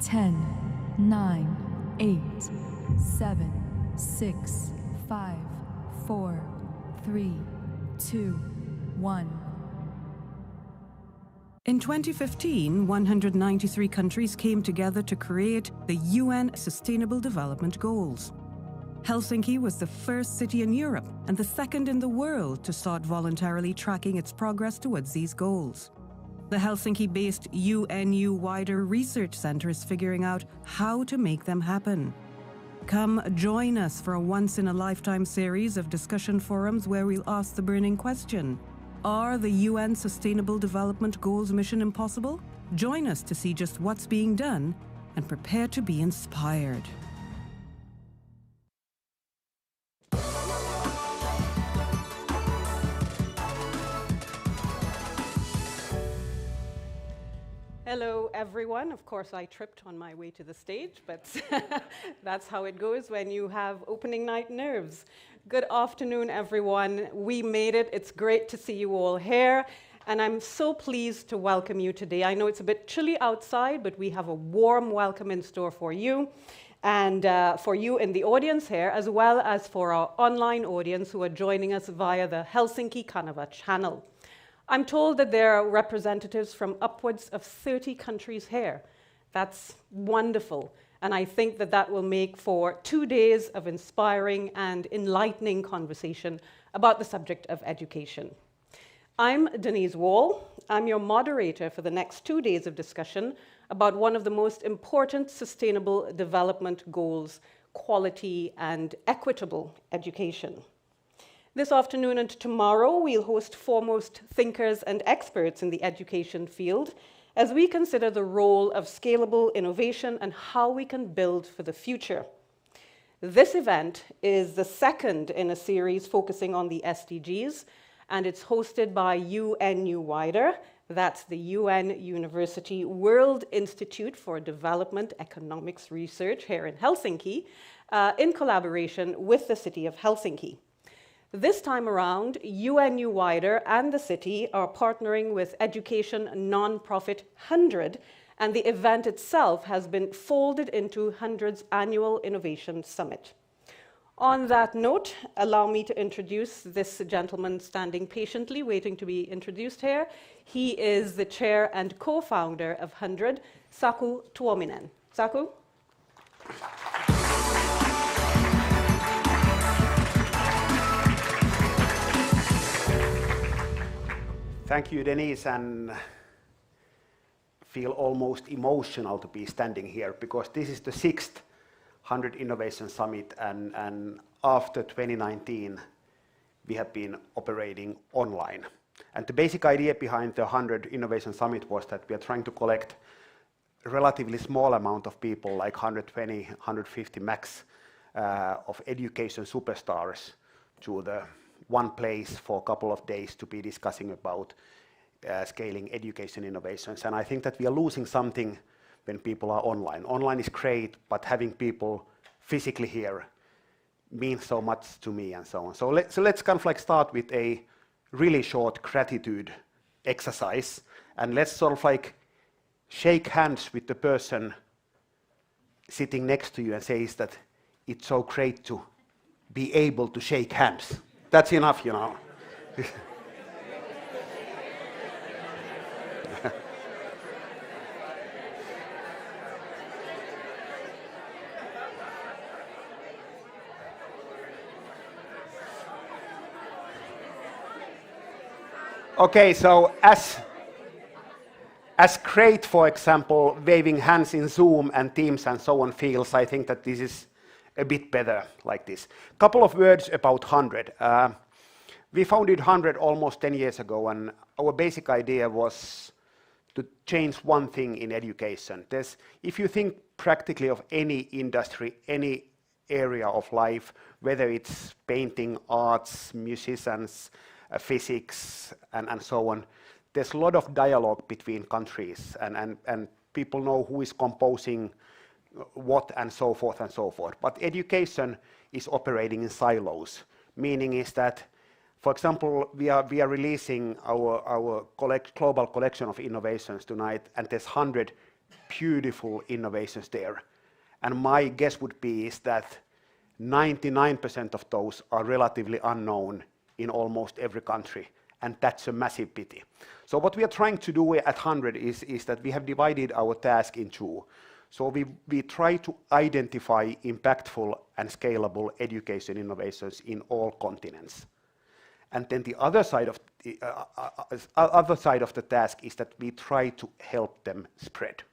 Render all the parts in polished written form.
10, 9, 8, 7, 6, 5, 4, 3, 2, 1. In 2015, 193 countries came together to create the UN Sustainable Development Goals. Helsinki was the first city in Europe and the second in the world to start voluntarily tracking its progress towards these goals. The Helsinki-based UNU-WIDER Research Center is figuring out how to make them happen. Come join us for a once-in-a-lifetime series of discussion forums where we'll ask the burning question: are the UN Sustainable Development Goals mission impossible? Join us to see just what's being done and prepare to be inspired. Hello, everyone. Of course, I tripped on my way to the stage, but that's how it goes when you have opening night nerves. Good afternoon, everyone. We made it. It's great to see you all here, and I'm so pleased to welcome you today. I know it's a bit chilly outside, but we have a warm welcome in store for you, and for you in the audience here, as well as for our online audience who are joining us via the Helsinki Kanava channel. I'm told that there are representatives from upwards of 30 countries here. That's wonderful, and I think that that will make for 2 days of inspiring and enlightening conversation about the subject of education. I'm Denise Wall. I'm your moderator for the next 2 days of discussion about one of the most important sustainable development goals, quality and equitable education. This afternoon and tomorrow, we'll host foremost thinkers and experts in the education field as we consider the role of scalable innovation and how we can build for the future. This event is the second in a series focusing on the SDGs, and it's hosted by UNU-WIDER, that's the UN University World Institute for Development Economics Research here in Helsinki, in collaboration with the city of Helsinki. This time around, UNU-WIDER and the city are partnering with education nonprofit HundrED, and the event itself has been folded into HundrED's annual Innovation Summit. On that note, allow me to introduce this gentleman standing patiently, waiting to be introduced here. He is the chair and co-founder of HundrED, Saku Tuominen. Saku? Thank you, Denise, and feel almost emotional to be standing here because this is the 6th HundrED Innovation Summit, and after 2019, we have been operating online. And the basic idea behind the HundrED Innovation Summit was that we are trying to collect a relatively small amount of people, like 120, 150 max, of education superstars to the one place for a couple of days to be discussing about scaling education innovations. And I think that we are losing something when people are online. Online is great, but having people physically here means so much to me and so on. So let's kind of like start with a really short gratitude exercise, and let's sort of like shake hands with the person sitting next to you and says that it's so great to be able to shake hands. That's enough, you know. Okay, so as great, for example, waving hands in Zoom and Teams and so on feels, I think that this is a bit better like this. Couple of words about HundrED. We founded HundrED almost 10 years ago, and our basic idea was to change one thing in education. If you think practically of any industry, any area of life, whether it's painting, arts, musicians, physics, and so on, there's a lot of dialogue between countries, and people know who is composing what and so forth and so forth. But education is operating in silos, meaning is that, for example, we are releasing our global collection of innovations tonight, and there's 100 beautiful innovations there. And my guess would be is that 99% of those are relatively unknown in almost every country, and that's a massive pity. So what we are trying to do at HundrED is that we have divided our task in two. So we try to identify impactful and scalable education innovations in all continents. And then the other side of the task is that we try to help them spread.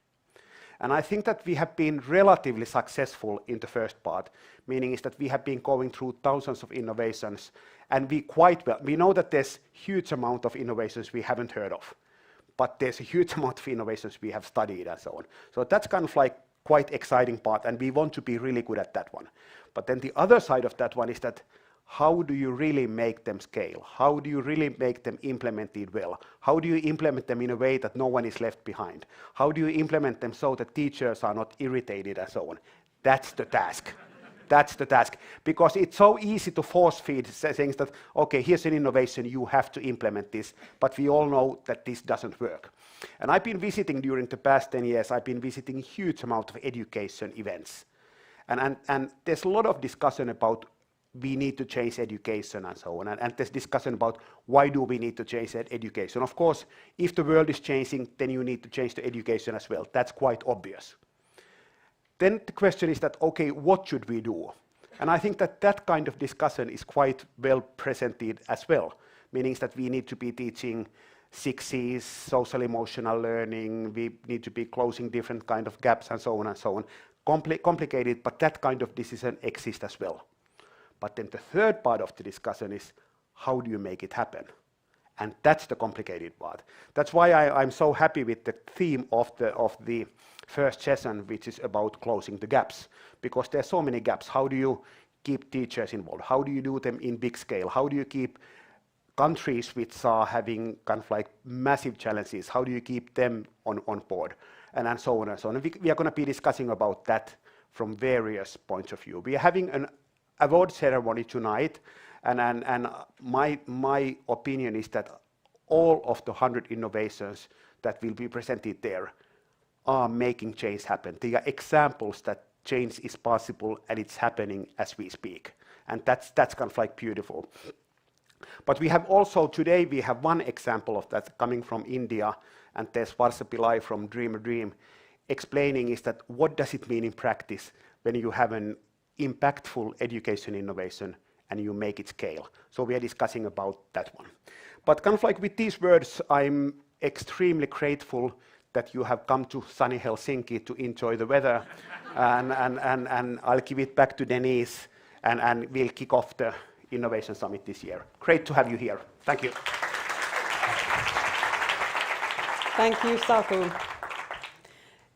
And I think that we have been relatively successful in the first part, meaning is that we have been going through thousands of innovations, and we know that there's huge amount of innovations we haven't heard of, but there's a huge amount of innovations we have studied and so on. So that's kind of like quite exciting part, and we want to be really good at that one. But then the other side of that one is that how do you really make them scale? How do you really make them implemented well? How do you implement them in a way that no one is left behind? How do you implement them so that teachers are not irritated and so on? That's the task. That's the task. Because it's so easy to force feed things that, okay, here's an innovation, you have to implement this, but we all know that this doesn't work. And I've been visiting during the past 10 years, I've been visiting a huge amount of education events. And there's a lot of discussion about we need to change education and so on. And there's discussion about why do we need to change education. Of course, if the world is changing, then you need to change the education as well. That's quite obvious. Then the question is that, okay, what should we do? And I think that that kind of discussion is quite well presented as well, meaning that we need to be teaching 6 C's, social emotional learning, we need to be closing different kind of gaps and so on and so on. Complicated, but that kind of decision exists as well. But then the third part of the discussion is how do you make it happen? And that's the complicated part. That's why I'm so happy with the theme of the first session, which is about closing the gaps. Because there's so many gaps. How do you keep teachers involved? How do you do them in big scale? How do you keep countries which are having kind of like massive challenges? How do you keep them on board? And so on and so on. And we are going to be discussing about that from various points of view. We are having an award ceremony tonight, and my opinion is that all of the 100 innovations that will be presented there are making change happen. They are examples that change is possible and it's happening as we speak. And that's kind of like beautiful. But we have also today, we have one example of that coming from India, and there's Varsha Pillai from Dream a Dream explaining is that what does it mean in practice when you have an impactful education innovation and you make it scale. So we are discussing about that one. But kind of like with these words, I'm extremely grateful that you have come to sunny Helsinki to enjoy the weather. and I'll give it back to Denise, and we'll kick off the Innovation Summit this year. Great to have you here. Thank you. Thank you, Saku.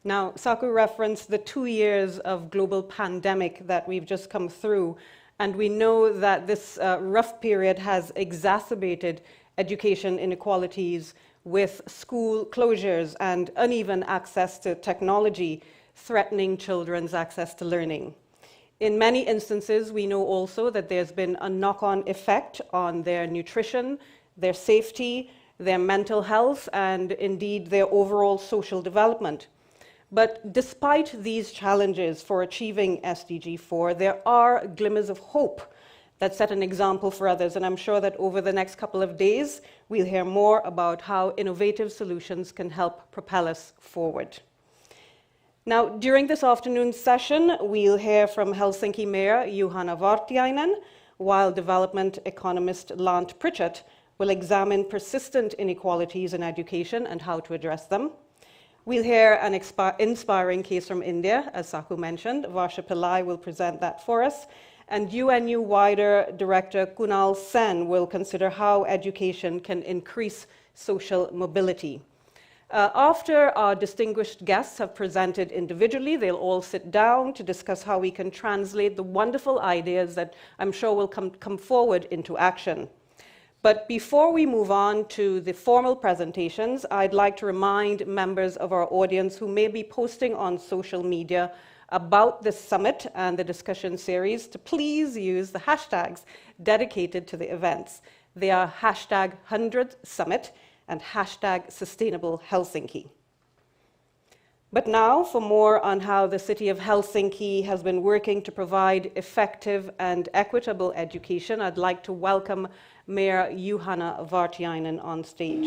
Now, Saku referenced the 2 years of global pandemic that we've just come through, and we know that this rough period has exacerbated education inequalities with school closures and uneven access to technology threatening children's access to learning. In many instances, we know also that there's been a knock-on effect on their nutrition, their safety, their mental health, and indeed their overall social development. But despite these challenges for achieving SDG 4, there are glimmers of hope that set an example for others, and I'm sure that over the next couple of days, we'll hear more about how innovative solutions can help propel us forward. Now, during this afternoon's session, we'll hear from Helsinki Mayor Juhana Vartiainen, while development economist Lant Prichett will examine persistent inequalities in education and how to address them. We'll hear an inspiring case from India, as Saku mentioned. Varsha Pillai will present that for us. And UNU-WIDER Director Kunal will consider how education can increase social mobility. After our distinguished guests have presented individually, they'll all sit down to discuss how we can translate the wonderful ideas that I'm sure will come forward into action. But before we move on to the formal presentations, I'd like to remind members of our audience who may be posting on social media about this summit and the discussion series to please use the hashtags dedicated to the events. They are hashtag #HundrED Summit and hashtag Sustainable Helsinki. But now, for more on how the city of Helsinki has been working to provide effective and equitable education, I'd like to welcome Mayor Juhana Vartiainen on stage.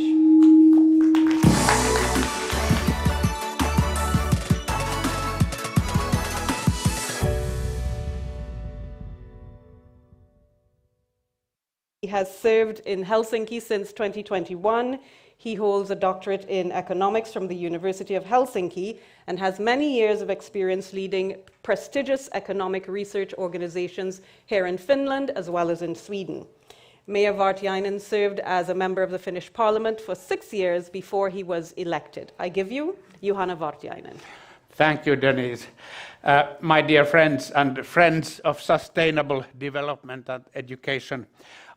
He has served in Helsinki since 2021. He holds a doctorate in economics from the University of Helsinki and has many years of experience leading prestigious economic research organizations here in Finland as well as in Sweden. Mayor Vartiainen served as a member of the Finnish Parliament for 6 years before he was elected. I give you Juhana Vartiainen. Thank you, Denise. My dear friends and friends of sustainable development and education,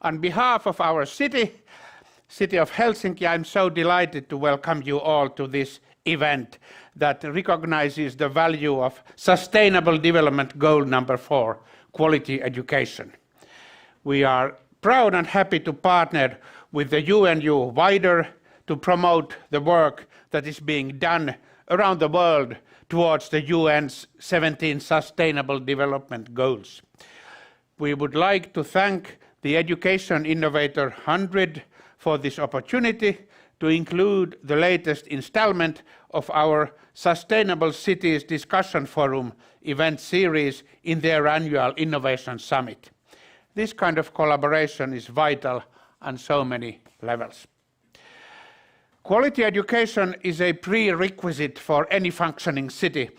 on behalf of our City of Helsinki, I'm so delighted to welcome you all to this event that recognizes the value of Sustainable Development Goal number 4, quality education. We are proud and happy to partner with the UNU-WIDER to promote the work that is being done around the world towards the UN's 17 Sustainable Development Goals. We would like to thank the education innovator HundrED for this opportunity to include the latest installment of our Sustainable Cities Discussion Forum event series in their annual Innovation Summit. This kind of collaboration is vital on so many levels. Quality education is a prerequisite for any functioning city,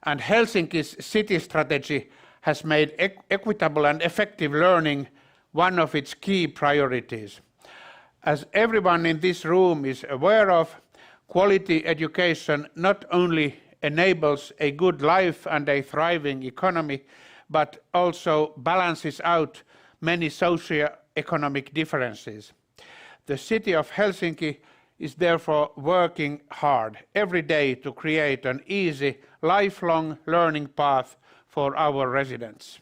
and Helsinki's city strategy has made equitable and effective learning one of its key priorities. As everyone in this room is aware of, quality education not only enables a good life and a thriving economy, but also balances out many socio-economic differences. The city of Helsinki is therefore working hard every day to create an easy, lifelong learning path for our residents.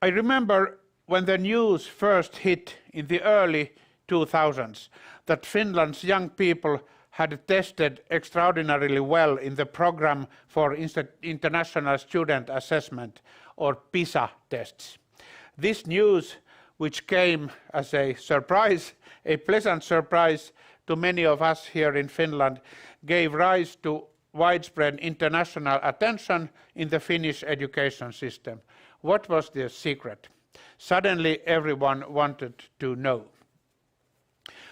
I remember when the news first hit in the early 2000s that Finland's young people had tested extraordinarily well in the program for international student assessment, or PISA tests. This news, which came as a surprise, a pleasant surprise to many of us here in Finland, gave rise to widespread international attention in the Finnish education system. What was the secret? Suddenly everyone wanted to know.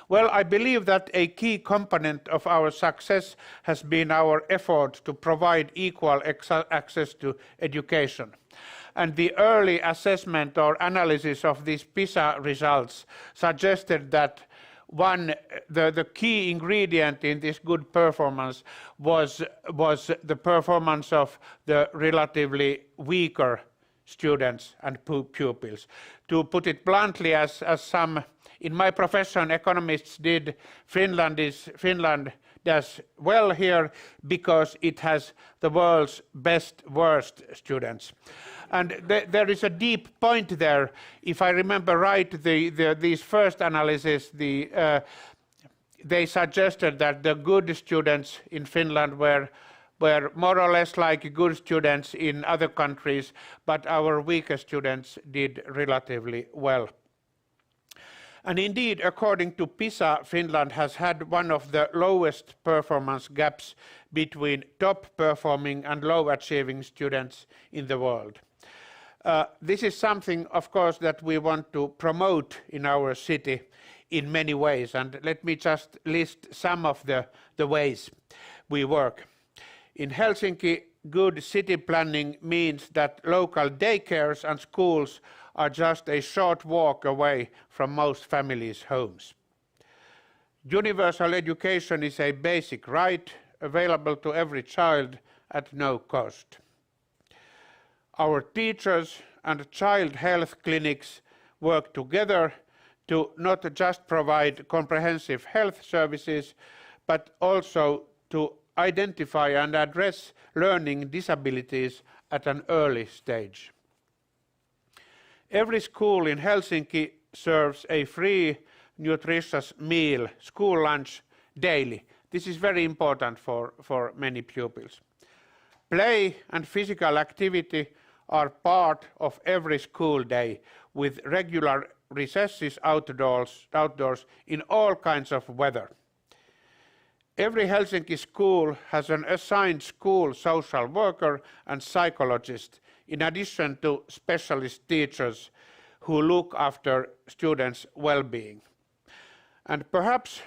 Well, I believe that a key component of our success has been our effort to provide equal access to education. And the early assessment or analysis of these PISA results suggested that the key ingredient in this good performance was the performance of the relatively weaker students and pupils. To put it bluntly, as some in my profession economists did, Finland does well here because it has the world's best worst students. And there is a deep point there. If I remember right, these first analysis, they suggested that the good students in Finland were more or less like good students in other countries, but our weaker students did relatively well. And indeed, according to PISA, Finland has had one of the lowest performance gaps between top-performing and low-achieving students in the world. This is something, of course, that we want to promote in our city in many ways, and let me just list some of the ways we work. In Helsinki, good city planning means that local daycares and schools are just a short walk away from most families' homes. Universal education is a basic right available to every child at no cost. Our teachers and child health clinics work together to not just provide comprehensive health services, but also to identify and address learning disabilities at an early stage. Every school in Helsinki serves a free, nutritious meal, school lunch, daily, This is very important for many pupils. Play and physical activity are part of every school day, with regular recesses outdoors in all kinds of weather. Every Helsinki school has an assigned school social worker and psychologist, in addition to specialist teachers who look after students' well-being. And perhaps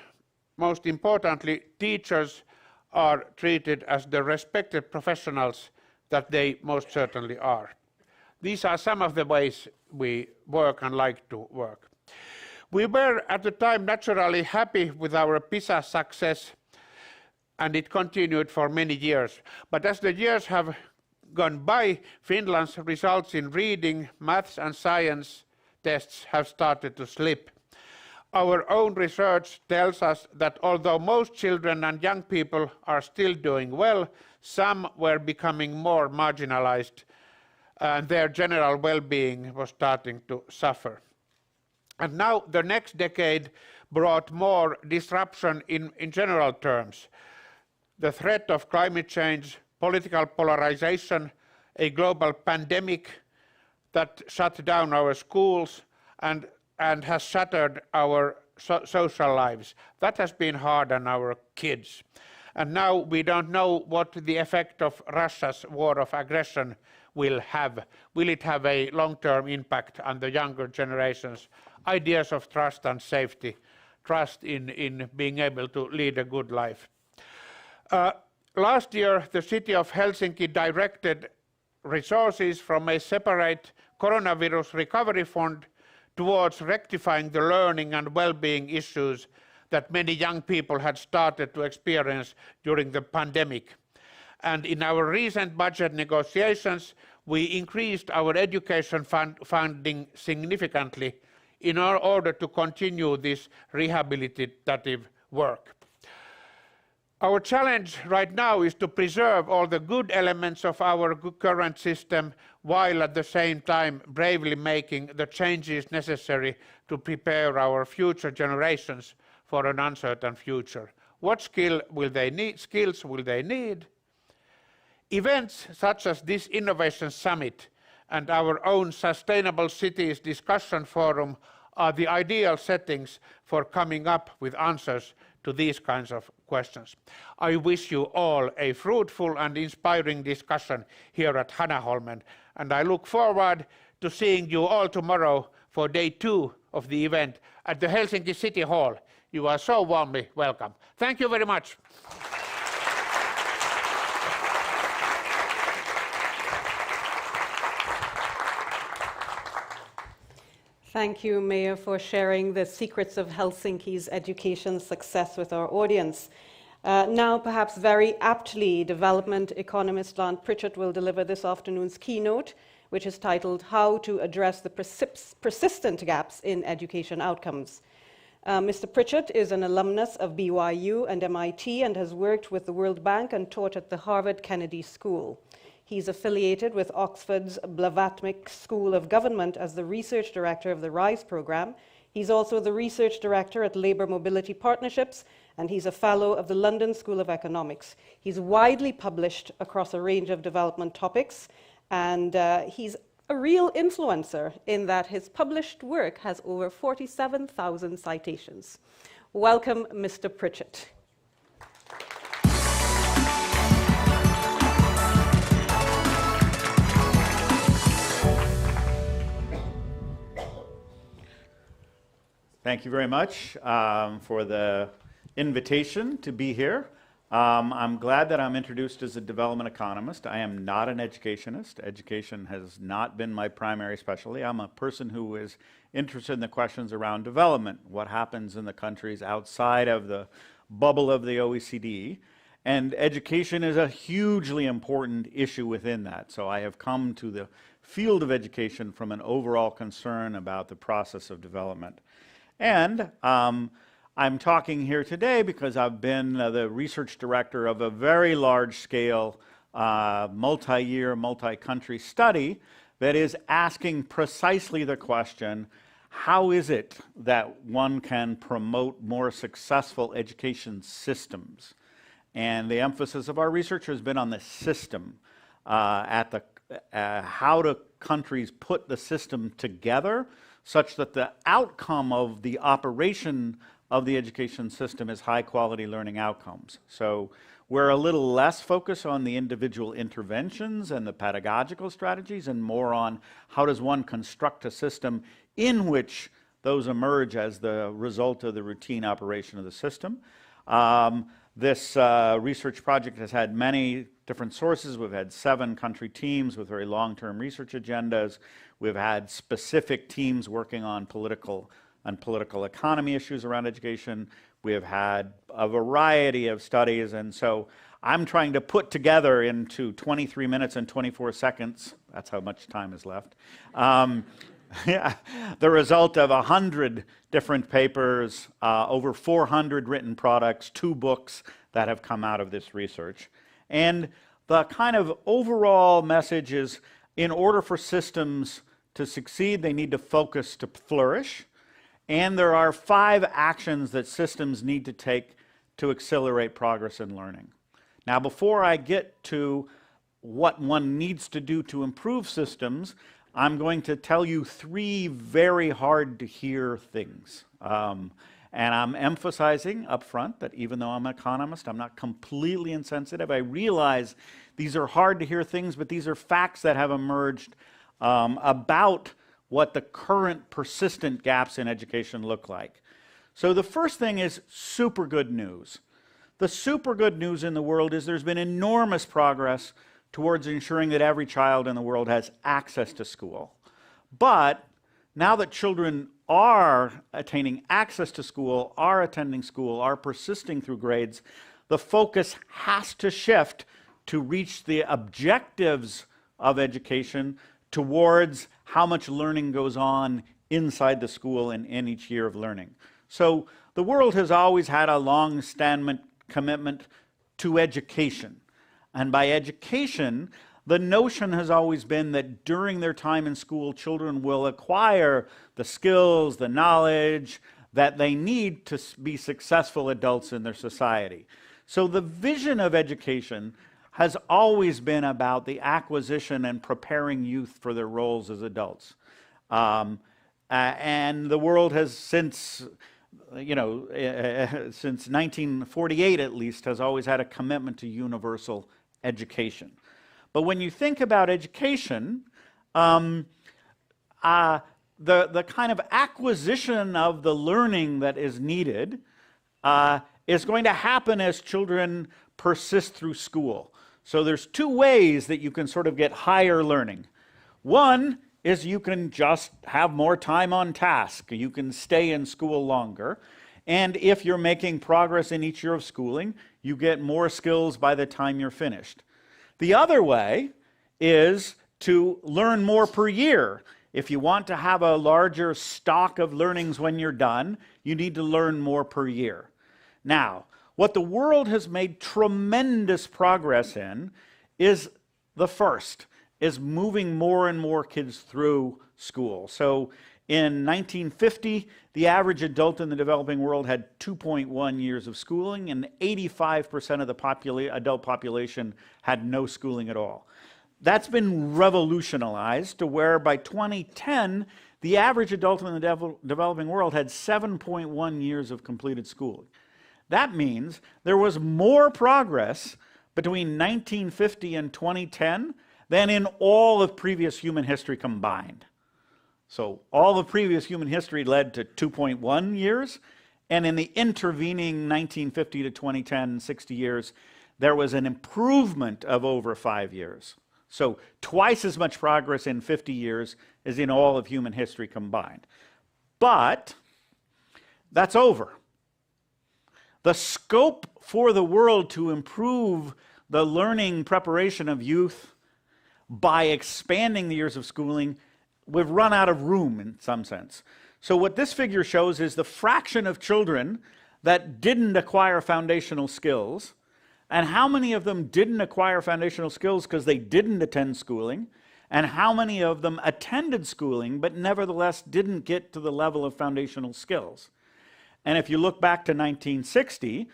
most importantly, teachers are treated as the respected professionals that they most certainly are. These are some of the ways we work and like to work. We were at the time naturally happy with our PISA success, and it continued for many years. But as the years have gone by, Finland's results in reading, maths and science tests have started to slip. Our own research tells us that although most children and young people are still doing well, some were becoming more marginalized and their general well-being was starting to suffer. And now the next decade brought more disruption in general terms. The threat of climate change, political polarization, a global pandemic that shut down our schools and has shattered our social lives. That has been hard on our kids. And now we don't know what the effect of Russia's war of aggression will have. Will it have a long-term impact on the younger generations' ideas of trust and safety, trust in being able to lead a good life? Last year, the city of Helsinki directed resources from a separate coronavirus recovery fund towards rectifying the learning and well-being issues that many young people had started to experience during the pandemic. And in our recent budget negotiations, we increased our education funding significantly in order to continue this rehabilitative work. Our challenge right now is to preserve all the good elements of our current system, while at the same time bravely making the changes necessary to prepare our future generations for an uncertain future. What skills will they need? Events such as this Innovation Summit and our own Sustainable Cities Discussion Forum are the ideal settings for coming up with answers to these kinds of questions. I wish you all a fruitful and inspiring discussion here at Hanaholmen, and I look forward to seeing you all tomorrow for day 2 of the event at the Helsinki City Hall. You are so warmly welcome. Thank you very much. Thank you, Mayor, for sharing the secrets of Helsinki's education success with our audience. Now, perhaps very aptly, development economist Lant Prichett will deliver this afternoon's keynote, which is titled How to Address the Persistent Gaps in Education Outcomes. Mr. Prichett is an alumnus of BYU and MIT and has worked with the World Bank and taught at the Harvard Kennedy School. He's affiliated with Oxford's Blavatnik School of Government as the Research Director of the RISE program. He's also the Research Director at Labour Mobility Partnerships, and he's a Fellow of the London School of Economics. He's widely published across a range of development topics, and he's a real influencer in that his published work has over 47,000 citations. Welcome, Mr. Prichett. Thank you very much for the invitation to be here. I'm glad that I'm introduced as a development economist. I am not an educationist. Education has not been my primary specialty. I'm a person who is interested in the questions around development, what happens in the countries outside of the bubble of the OECD. And education is a hugely important issue within that. So I have come to the field of education from an overall concern about the process of development. And I'm talking here today because I've been the research director of a very large-scale, multi-year, multi-country study that is asking precisely the question, how is it that one can promote more successful education systems? And the emphasis of our research has been on the system, how do countries put the system together such that the outcome of the operation of the education system is high quality learning outcomes. So we're a little less focused on the individual interventions and the pedagogical strategies and more on how does one construct a system in which those emerge as the result of the routine operation of the system. This research project has had many different sources. We've had 7 country teams with very long-term research agendas. We've had specific teams working on political economy issues around education. We have had a variety of studies, and so I'm trying to put together into 23 minutes and 24 seconds, that's how much time is left, the result of 100 different papers, over 400 written products, 2 books that have come out of this research. And the kind of overall message is, in order for systems to succeed, they need to focus to flourish. And there are 5 actions that systems need to take to accelerate progress in learning. Now, before I get to what one needs to do to improve systems, I'm going to tell you 3 very hard to hear things. And I'm emphasizing up front that even though I'm an economist, I'm not completely insensitive. I realize these are hard to hear things, but these are facts that have emerged about what the current persistent gaps in education look like. So the first thing is super good news. The super good news in the world is there's been enormous progress towards ensuring that every child in the world has access to school. But now that children are attaining access to school, are attending school, are persisting through grades, the focus has to shift to reach the objectives of education towards how much learning goes on inside the school and in each year of learning. So the world has always had a long-standing commitment to education. And by education, the notion has always been that during their time in school, children will acquire the skills, the knowledge that they need to be successful adults in their society. So the vision of education has always been about the acquisition and preparing youth for their roles as adults. And the world has since 1948 at least, has always had a commitment to universal education. But when you think about education, the kind of acquisition of the learning that is needed is going to happen as children persist through school. So there's 2 ways that you can sort of get higher learning. One is you can just have more time on task. You can stay in school longer. And if you're making progress in each year of schooling, you get more skills by the time you're finished. The other way is to learn more per year. If you want to have a larger stock of learnings when you're done, you need to learn more per year. Now, what the world has made tremendous progress in is the first, is moving more and more kids through school. So in 1950, the average adult in the developing world had 2.1 years of schooling, and 85% of the adult population had no schooling at all. That's been revolutionized to where by 2010, the average adult in the developing world had 7.1 years of completed schooling. That means there was more progress between 1950 and 2010 than in all of previous human history combined. So all of previous human history led to 2.1 years, and in the intervening 1950 to 2010, 60 years, there was an improvement of over 5 years. So twice as much progress in 50 years as in all of human history combined. But that's over. The scope for the world to improve the learning preparation of youth by expanding the years of schooling, we've run out of room in some sense. So what this figure shows is the fraction of children that didn't acquire foundational skills, and how many of them didn't acquire foundational skills because they didn't attend schooling, and how many of them attended schooling but nevertheless didn't get to the level of foundational skills. And if you look back to 1960,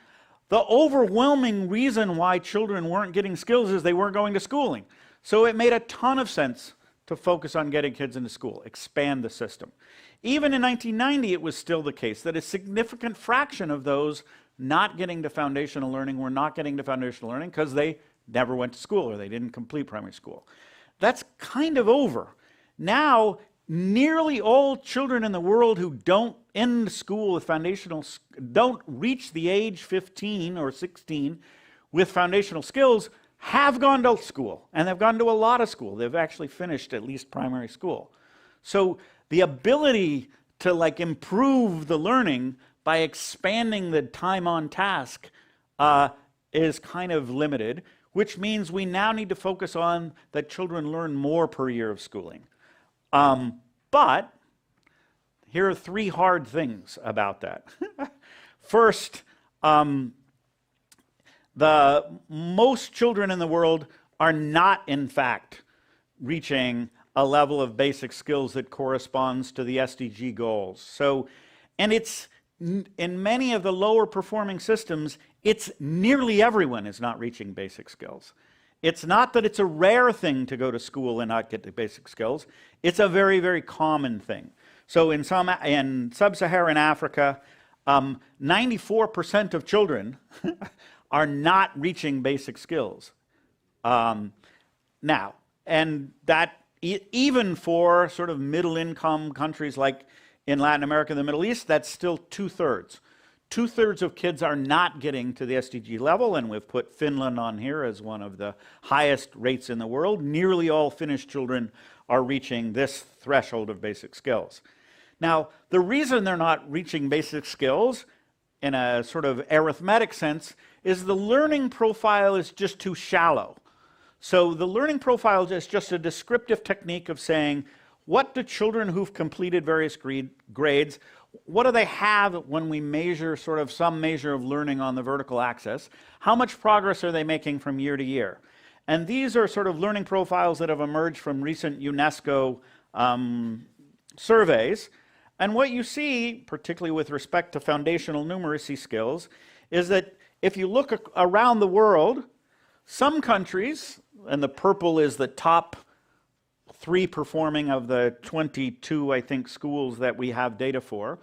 the overwhelming reason why children weren't getting skills is they weren't going to schooling. So it made a ton of sense to focus on getting kids into school, expand the system. Even in 1990, it was still the case that a significant fraction of those not getting to foundational learning were not getting to foundational learning because they never went to school or they didn't complete primary school. That's kind of over. Now, nearly all children in the world who don't end school with don't reach the age 15 or 16 with foundational skills have gone to school, and they've gone to a lot of school. They've actually finished at least primary school. So the ability to improve the learning by expanding the time on task is kind of limited, which means we now need to focus on that children learn more per year of schooling. But here are 3 hard things about that. First, most children in the world are not, in fact, reaching a level of basic skills that corresponds to the SDG goals. So, and it's, in many of the lower performing systems, it's nearly everyone is not reaching basic skills. It's not that it's a rare thing to go to school and not get the basic skills. It's a very, very common thing. So in sub-Saharan Africa, 94% of children are not reaching basic skills. Now, and that even for sort of middle-income countries like in Latin America and the Middle East, that's still 2/3. 2/3 of kids are not getting to the SDG level, and we've put Finland on here as one of the highest rates in the world. Nearly all Finnish children are reaching this threshold of basic skills. Now, the reason they're not reaching basic skills in a sort of arithmetic sense is the learning profile is just too shallow. So the learning profile is just a descriptive technique of saying, what do children who've completed various grades, what do they have when we measure sort of some measure of learning on the vertical axis? How much progress are they making from year to year? And these are sort of learning profiles that have emerged from recent UNESCO surveys. And what you see, particularly with respect to foundational numeracy skills, is that if you look around the world, some countries, and the purple is the top 3 performing of the 22, I think, schools that we have data for.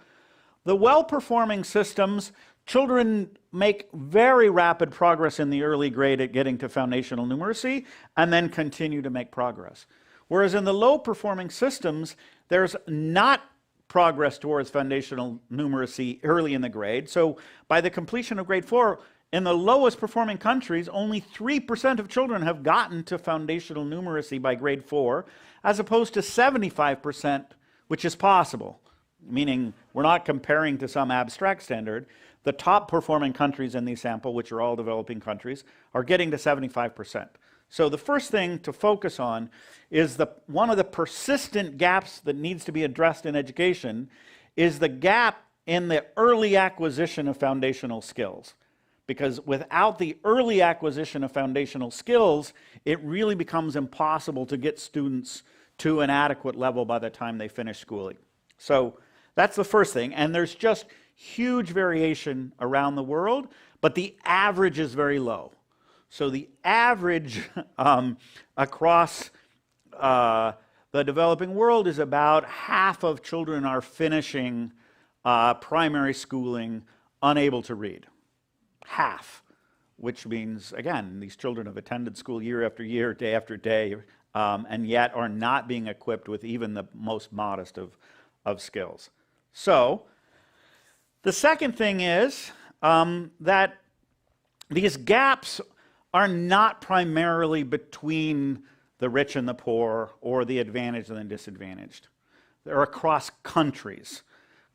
The well-performing systems, children make very rapid progress in the early grade at getting to foundational numeracy and then continue to make progress. Whereas in the low-performing systems, there's not progress towards foundational numeracy early in the grade. So by the completion of grade 4, in the lowest performing countries, only 3% of children have gotten to foundational numeracy by grade 4, as opposed to 75%, which is possible, meaning we're not comparing to some abstract standard. The top performing countries in the sample, which are all developing countries, are getting to 75%. So the first thing to focus on is one of the persistent gaps that needs to be addressed in education is the gap in the early acquisition of foundational skills. Because without the early acquisition of foundational skills, it really becomes impossible to get students to an adequate level by the time they finish schooling. So that's the first thing. And there's just huge variation around the world, but the average is very low. So the average across the developing world is about half of children are finishing primary schooling unable to read. Half, which means, again, these children have attended school year after year, day after day, and yet are not being equipped with even the most modest of skills. So the second thing is that these gaps are not primarily between the rich and the poor or the advantaged and the disadvantaged. They're across countries.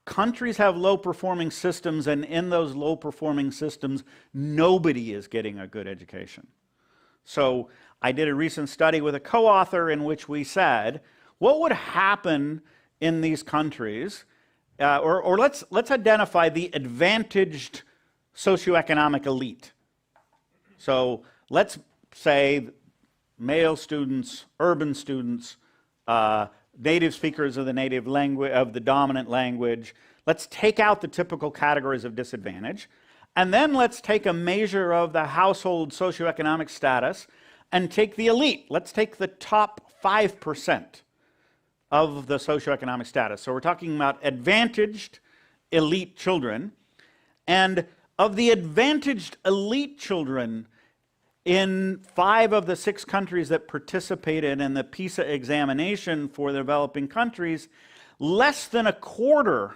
Countries have low-performing systems, and in those low-performing systems, nobody is getting a good education. So I did a recent study with a co-author in which we said, what would happen in these countries, or let's identify the advantaged socioeconomic elite. So let's say male students, urban students, native speakers of the native language, of the dominant language. Let's take out the typical categories of disadvantage And then let's take a measure of the household socioeconomic status and take the elite. Let's take the top 5% of the socioeconomic status. So we're talking about advantaged elite children. And of the advantaged elite children in 5 of the 6 countries that participated in the PISA examination for the developing countries, less than a quarter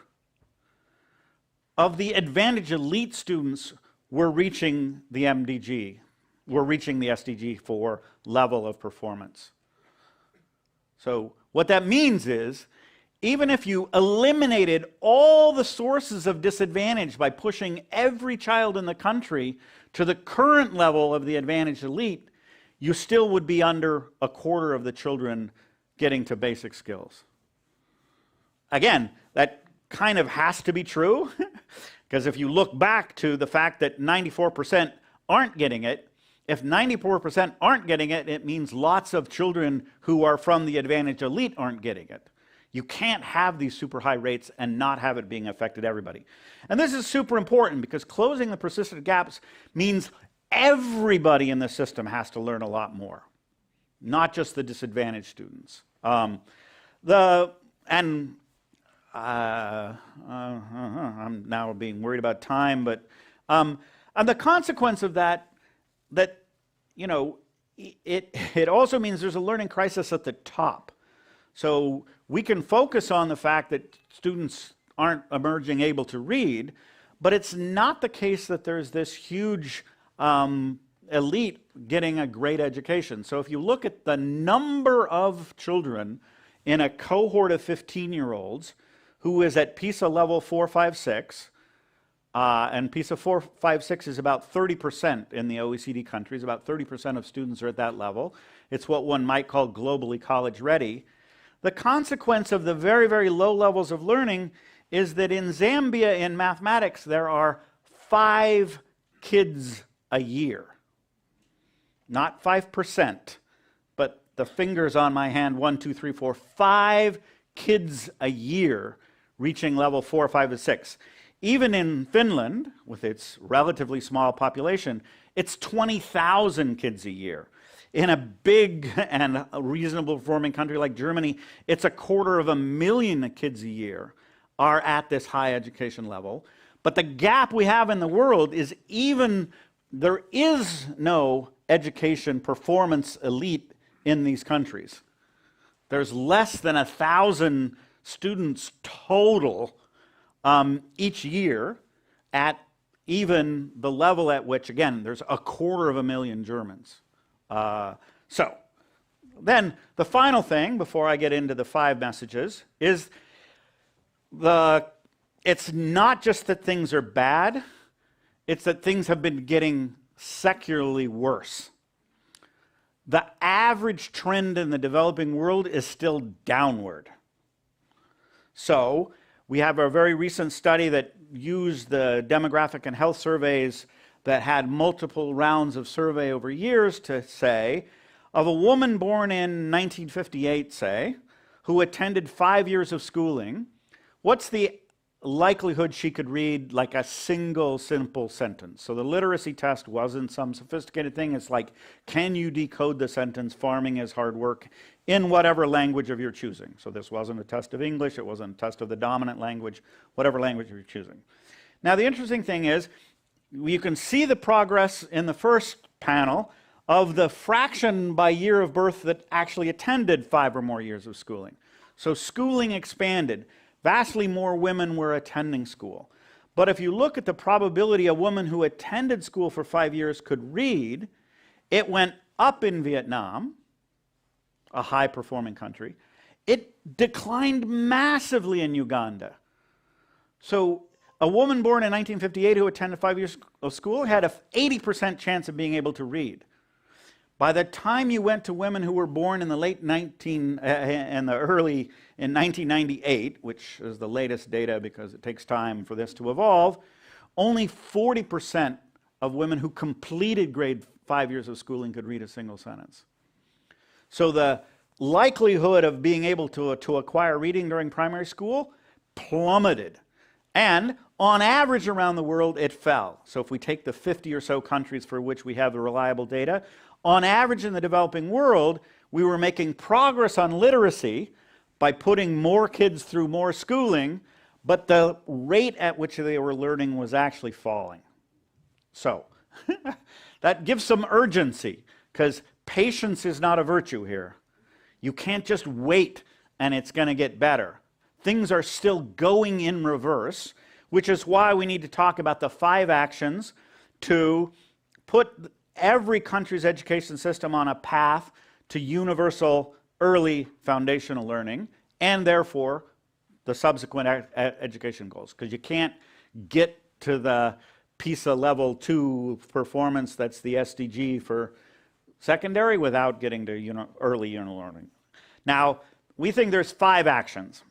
of the advantaged elite students were reaching the MDG, were reaching the SDG4 level of performance. So what that means is, even if you eliminated all the sources of disadvantage by pushing every child in the country to the current level of the advantaged elite, you still would be under a quarter of the children getting to basic skills. Again, that kind of has to be true, because if you look back to the fact that 94% aren't getting it, if 94% aren't getting it, it means lots of children who are from the advantaged elite aren't getting it. You can't have these super high rates and not have it being affected everybody. And this is super important because closing the persistent gaps means everybody in the system has to learn a lot more, not just the disadvantaged students. I'm now being worried about time, but and the consequence of that you know, it also means there's a learning crisis at the top. So we can focus on the fact that students aren't emerging able to read, but it's not the case that there's this huge elite getting a great education. So if you look at the number of children in a cohort of 15-year-olds who is at PISA level 4, 5, 6, and PISA 4, 5, 6 is about 30% in the OECD countries. About 30% of students are at that level. It's what one might call globally college ready. The consequence of the very, very low levels of learning is that in Zambia, in mathematics, there are 5 kids a year. Not 5%, but the fingers on my hand, 1, 2, 3, 4, 5 kids a year reaching level 4, 5, and 6. Even in Finland, with its relatively small population, it's 20,000 kids a year. In a big and reasonable performing country like Germany, it's 250,000 kids a year are at this high education level. But the gap we have in the world is there is no education performance elite in these countries. There's less than 1,000 students total each year at even the level at which, again, there's 250,000 Germans. So then the final thing, before I get into the 5 messages, is it's not just that things are bad, it's that things have been getting secularly worse. The average trend in the developing world is still downward. So we have a very recent study that used the demographic and health surveys that had multiple rounds of survey over years to say, of a woman born in 1958, say, who attended 5 years of schooling, what's the likelihood she could read like a single simple sentence? So the literacy test wasn't some sophisticated thing. It's like, can you decode the sentence, farming is hard work, in whatever language of your choosing? So this wasn't a test of English, it wasn't a test of the dominant language, whatever language you're choosing. Now the interesting thing is, you can see the progress in the first panel of the fraction by year of birth that actually attended 5 or more years of schooling. So schooling expanded. Vastly more women were attending school. But if you look at the probability a woman who attended school for 5 years could read, it went up in Vietnam, a high-performing country. It declined massively in Uganda. So a woman born in 1958 who attended 5 years of school had an 80% chance of being able to read. By the time you went to women who were born in the in 1998, which is the latest data because it takes time for this to evolve, only 40% of women who completed grade 5 years of schooling could read a single sentence. So the likelihood of being able to acquire reading during primary school plummeted. And on average around the world, it fell. So if we take the 50 or so countries for which we have the reliable data, on average in the developing world, we were making progress on literacy by putting more kids through more schooling, but the rate at which they were learning was actually falling. So that gives some urgency, because patience is not a virtue here. You can't just wait and it's going to get better. Things are still going in reverse, which is why we need to talk about the 5 actions to put every country's education system on a path to universal early foundational learning, and therefore the subsequent education goals. Because you can't get to the PISA level 2 performance, that's the SDG for secondary, without getting to early learning. Now, we think there's 5 actions.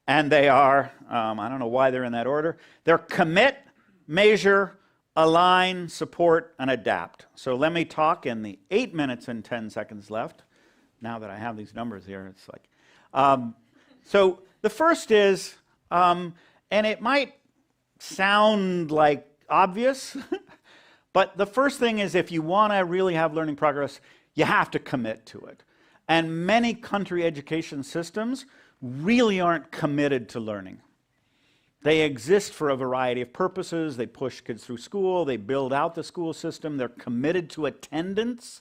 And they are, I don't know why they're in that order. They're commit, measure, align, support, and adapt. So let me talk in the 8 minutes and 10 seconds left. Now that I have these numbers here, it's like. So the first is, and it might sound like obvious, but the first thing is, if you want to really have learning progress, you have to commit to it. And many country education systems really aren't committed to learning. They exist for a variety of purposes. They push kids through school. They build out the school system. They're committed to attendance.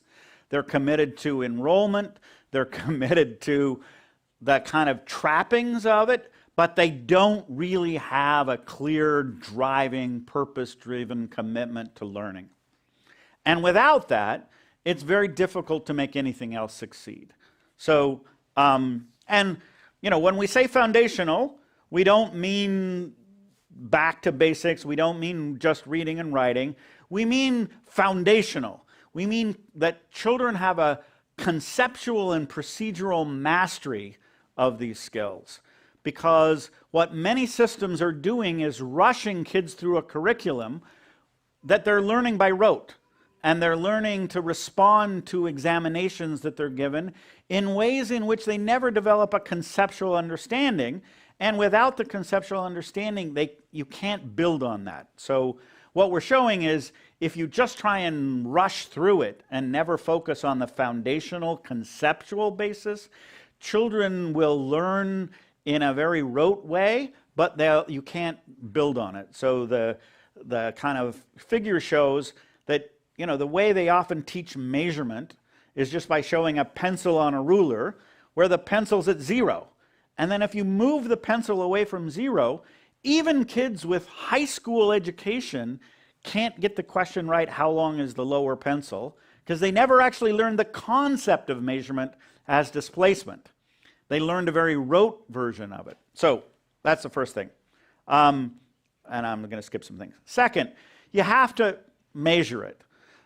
They're committed to enrollment. They're committed to the kind of trappings of it, but they don't really have a clear, driving, purpose-driven commitment to learning. And without that, it's very difficult to make anything else succeed. So, and you know, when we say foundational, we don't mean back to basics. We don't mean just reading and writing. We mean foundational. We mean that children have a conceptual and procedural mastery of these skills. Because what many systems are doing is rushing kids through a curriculum that they're learning by rote. And they're learning to respond to examinations that they're given in ways in which they never develop a conceptual understanding. And without the conceptual understanding, you can't build on that. So what we're showing is, if you just try and rush through it and never focus on the foundational conceptual basis, children will learn in a very rote way, but you can't build on it. So the kind of figure shows that, you know, the way they often teach measurement is just by showing a pencil on a ruler where the pencil's at 0. And then if you move the pencil away from 0, even kids with high school education can't get the question right, how long is the lower pencil? Because they never actually learned the concept of measurement as displacement. They learned a very rote version of it. So that's the first thing. And I'm going to skip some things. Second, you have to measure it.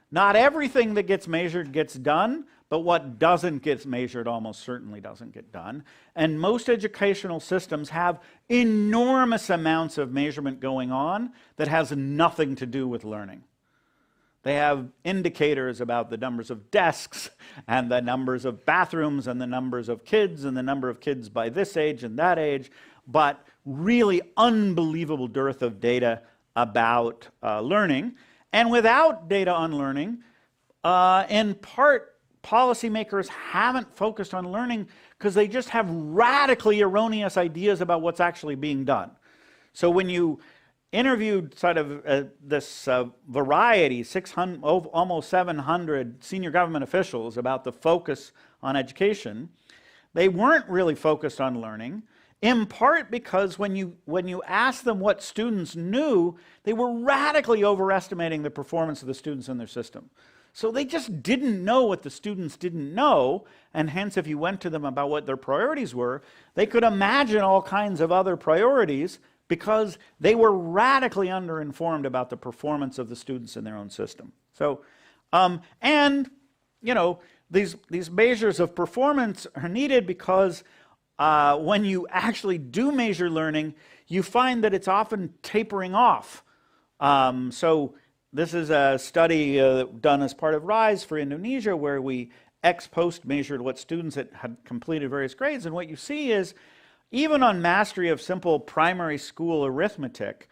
Not everything that gets measured gets done, but what doesn't get measured almost certainly doesn't get done. And most educational systems have enormous amounts of measurement going on that has nothing to do with learning. They have indicators about the numbers of desks and the numbers of bathrooms and the numbers of kids and the number of kids by this age and that age, but really unbelievable dearth of data about learning. And without data on learning, in part, policymakers haven't focused on learning because they just have radically erroneous ideas about what's actually being done. So when you interviewed sort of this variety, 600, almost 700 senior government officials about the focus on education, they weren't really focused on learning, in part because when you asked them what students knew, they were radically overestimating the performance of the students in their system. So they just didn't know what the students didn't know, and hence if you went to them about what their priorities were, they could imagine all kinds of other priorities because they were radically underinformed about the performance of the students in their own system. So, and, you know, these measures of performance are needed because when you actually do measure learning, you find that it's often tapering off. So this is a study done as part of RISE for Indonesia, where we ex post measured what students had completed various grades, and what you see is, even on mastery of simple primary school arithmetic,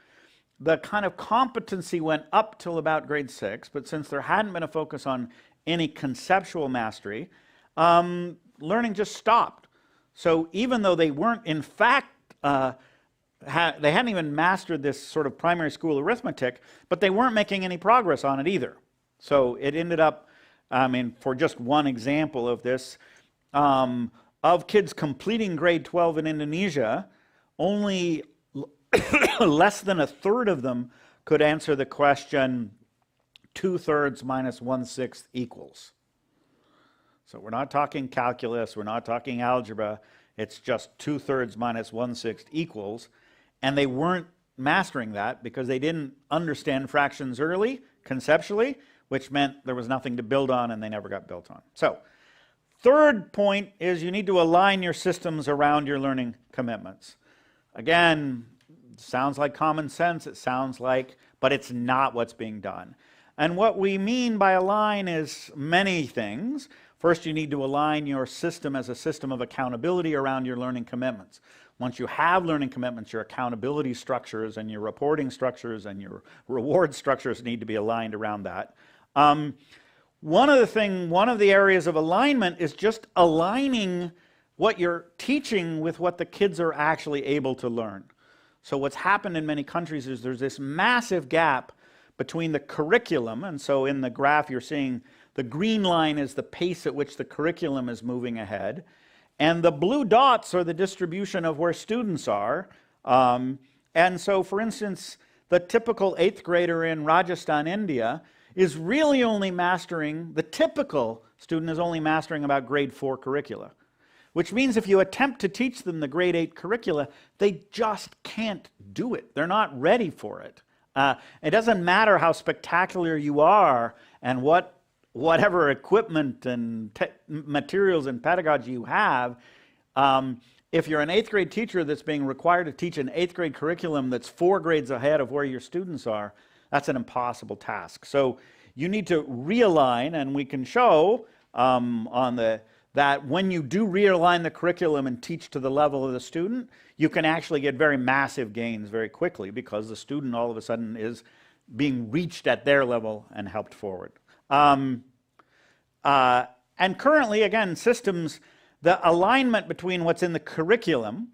the kind of competency went up till about grade 6, but since there hadn't been a focus on any conceptual mastery, learning just stopped. So even though they weren't, in fact, they hadn't even mastered this sort of primary school arithmetic, but they weren't making any progress on it either. So it ended up, for just one example of this, of kids completing grade 12 in Indonesia, only less than a third of them could answer the question 2/3 minus 1/6 equals. So we're not talking calculus, we're not talking algebra, it's just 2/3 minus 1/6 equals, and they weren't mastering that because they didn't understand fractions early, conceptually, which meant there was nothing to build on and they never got built on. So, third point is you need to align your systems around your learning commitments. Again, sounds like common sense, it sounds like, but it's not what's being done. And what we mean by align is many things. First, you need to align your system as a system of accountability around your learning commitments. Once you have learning commitments, your accountability structures and your reporting structures and your reward structures need to be aligned around that. One of the areas of alignment is just aligning what you're teaching with what the kids are actually able to learn. So what's happened in many countries is there's this massive gap between the curriculum, and so in the graph you're seeing the green line is the pace at which the curriculum is moving ahead, and the blue dots are the distribution of where students are. And so, for instance, the typical 8th grader in Rajasthan, India, is really only mastering, the typical student is only mastering about grade 4 curricula. Which means if you attempt to teach them the grade 8 curricula, they just can't do it. They're not ready for it. It doesn't matter how spectacular you are and whatever equipment and materials and pedagogy you have, if you're an 8th grade teacher that's being required to teach an 8th grade curriculum that's 4 grades ahead of where your students are, that's an impossible task. So you need to realign, and we can show that when you do realign the curriculum and teach to the level of the student, you can actually get very massive gains very quickly because the student all of a sudden is being reached at their level and helped forward. And currently, again, systems, the alignment between what's in the curriculum,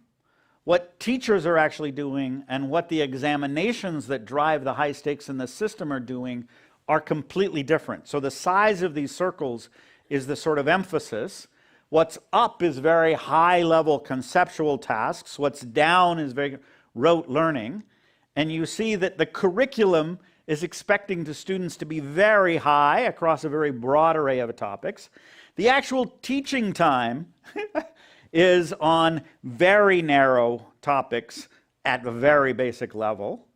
what teachers are actually doing, and what the examinations that drive the high stakes in the system are doing are completely different. So the size of these circles is the sort of emphasis. What's up is very high-level conceptual tasks. What's down is very rote learning. And you see that the curriculum is expecting the students to be very high across a very broad array of topics. The actual teaching time is on very narrow topics at the very basic level.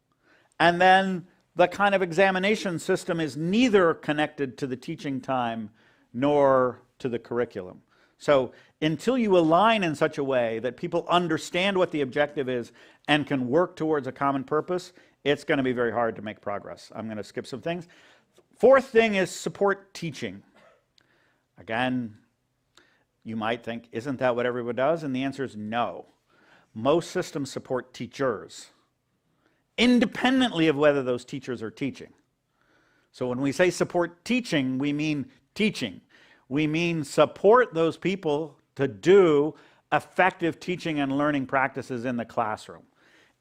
And then the kind of examination system is neither connected to the teaching time nor to the curriculum. So until you align in such a way that people understand what the objective is and can work towards a common purpose, it's going to be very hard to make progress. I'm going to skip some things. Fourth thing is support teaching. Again, you might think, isn't that what everyone does? And the answer is no. Most systems support teachers, independently of whether those teachers are teaching. So when we say support teaching, we mean teaching. We mean support those people to do effective teaching and learning practices in the classroom.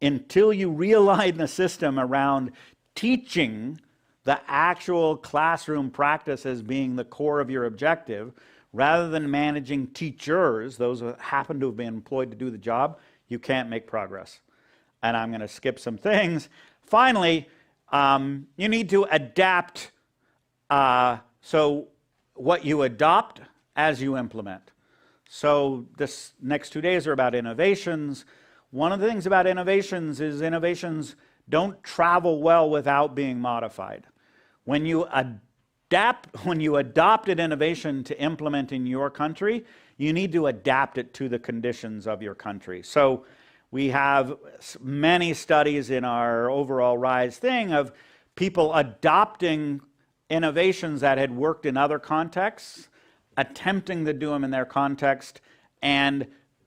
Until you realign the system around teaching the actual classroom practice as being the core of your objective, rather than managing teachers, those who happen to have been employed to do the job, you can't make progress. And I'm going to skip some things. Finally, you need to adapt. So what you adopt as you implement. So this next 2 days are about innovations. One of the things about innovations is innovations don't travel well without being modified. When you adopt an innovation to implement in your country, you need to adapt it to the conditions of your country. So we have many studies in our overall RISE thing of people adopting innovations that had worked in other contexts, attempting to do them in their context, and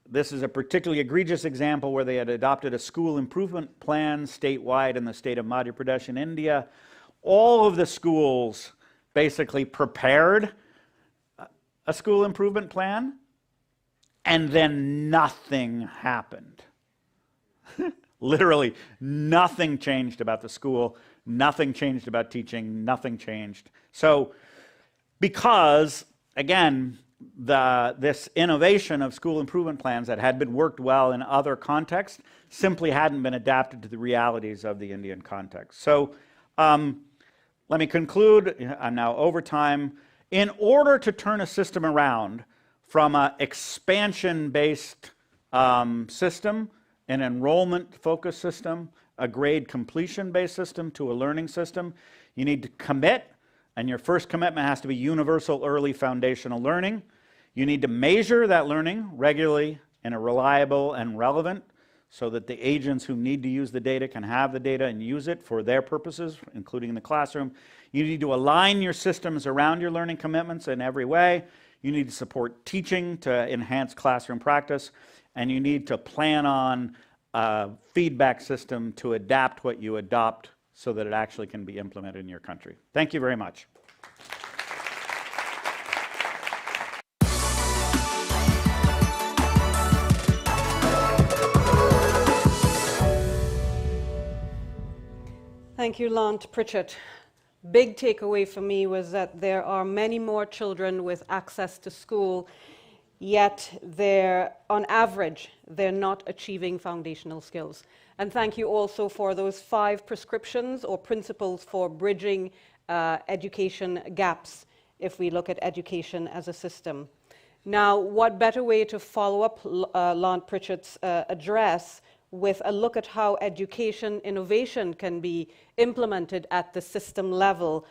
This is a particularly egregious example where they had adopted a school improvement plan statewide in the state of Madhya Pradesh in India. All of the schools basically prepared a school improvement plan, and then nothing happened. Literally, nothing changed about the school, nothing changed about teaching, nothing changed. So, because, again, this innovation of school improvement plans that had been worked well in other contexts simply hadn't been adapted to the realities of the Indian context. So, let me conclude. I'm now over time. In order to turn a system around from an expansion-based system, an enrollment-focused system, a grade completion-based system, to a learning system, you need to commit, and your first commitment has to be universal early foundational learning. You need to measure that learning regularly in a reliable and relevant, so that the agents who need to use the data can have the data and use it for their purposes, including in the classroom. You need to align your systems around your learning commitments in every way. You need to support teaching to enhance classroom practice, and you need to plan on a feedback system to adapt what you adopt so that it actually can be implemented in your country. Thank you very much. Thank you, Lant. Prichett. Big takeaway for me was that there are many more children with access to school, yet on average, they're not achieving foundational skills. And thank you also for those 5 prescriptions or principles for bridging education gaps if we look at education as a system. Now, what better way to follow up Lant Prichett's address with a look at how education innovation can be implemented at the system level.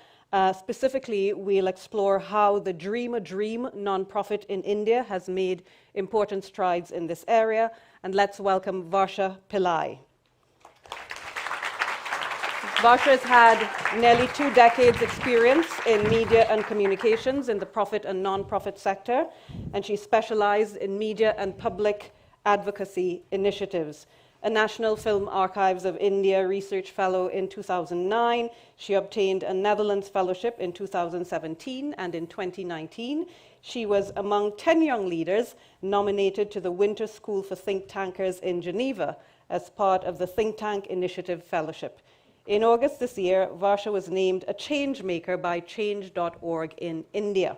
Specifically, we'll explore how the Dream a Dream nonprofit in India has made important strides in this area. And let's welcome Varsha Pillai. Varsha has had nearly 2 decades experience in media and communications in the profit and non-profit sector, and she specialized in media and public advocacy initiatives. A National Film Archives of India Research Fellow in 2009. She obtained a Netherlands Fellowship in 2017, and in 2019, she was among 10 young leaders nominated to the Winter School for Think Tankers in Geneva as part of the Think Tank Initiative Fellowship. In August this year, Varsha was named a change maker by Change.org in India.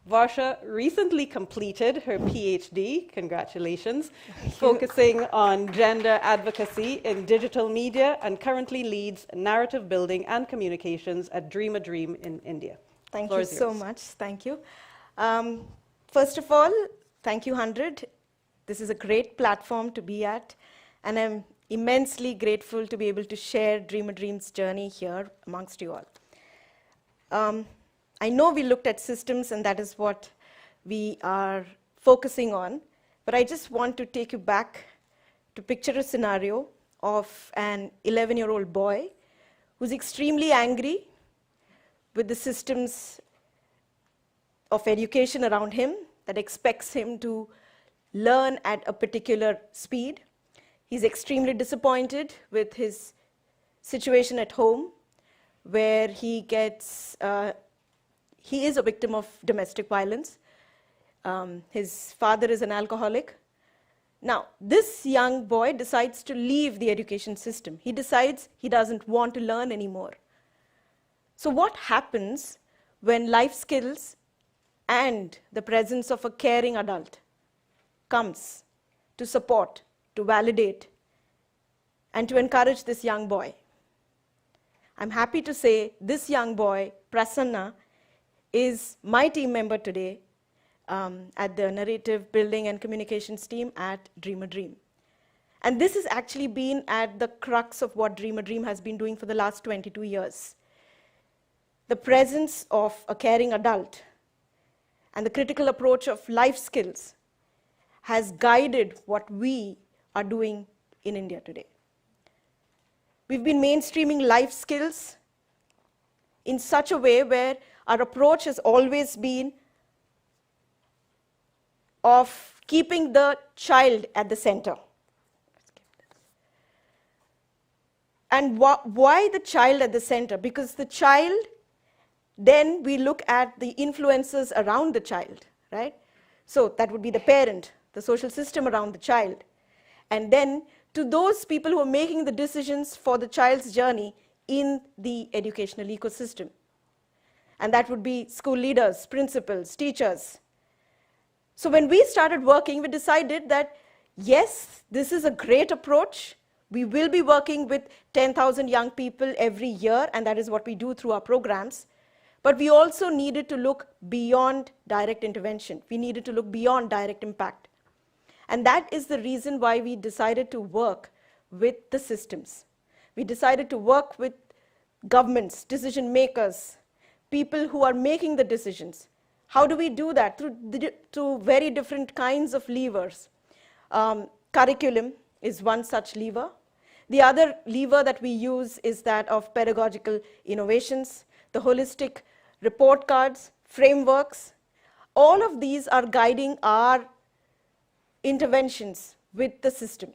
Varsha recently completed her PhD, congratulations, focusing on gender advocacy in digital media, and currently leads narrative building and communications at Dream a Dream in India. Thank you so much. Thank you. First of all, thank you, HundrED. This is a great platform to be at, and I'm immensely grateful to be able to share Dream a Dream's journey here amongst you all. I know we looked at systems, and that is what we are focusing on, but I just want to take you back to picture a scenario of an 11-year-old boy who's extremely angry with the systems of education around him that expects him to learn at a particular speed. He's extremely disappointed with his situation at home, where he is a victim of domestic violence. His father is an alcoholic. Now, this young boy decides to leave the education system. He decides he doesn't want to learn anymore. So what happens when life skills and the presence of a caring adult comes to support, to validate, and to encourage this young boy? I'm happy to say this young boy, Prasanna, is my team member today at the narrative building and communications team at Dream a Dream. And this has actually been at the crux of what Dream a Dream has been doing for the last 22 years. The presence of a caring adult and the critical approach of life skills has guided what we are doing in India today. We've been mainstreaming life skills in such a way where our approach has always been of keeping the child at the center. And why the child at the center? Because the child, then we look at the influences around the child, right? So that would be the parent, the social system around the child. And then to those people who are making the decisions for the child's journey in the educational ecosystem. And that would be school leaders, principals, teachers. So when we started working, we decided that, yes, this is a great approach. We will be working with 10,000 young people every year, and that is what we do through our programs. But we also needed to look beyond direct intervention. We needed to look beyond direct impact. And that is the reason why we decided to work with the systems. We decided to work with governments, decision makers, people who are making the decisions. How do we do that? Through very different kinds of levers. Curriculum is one such lever. The other lever that we use is that of pedagogical innovations, the holistic report cards, frameworks. All of these are guiding our interventions with the system.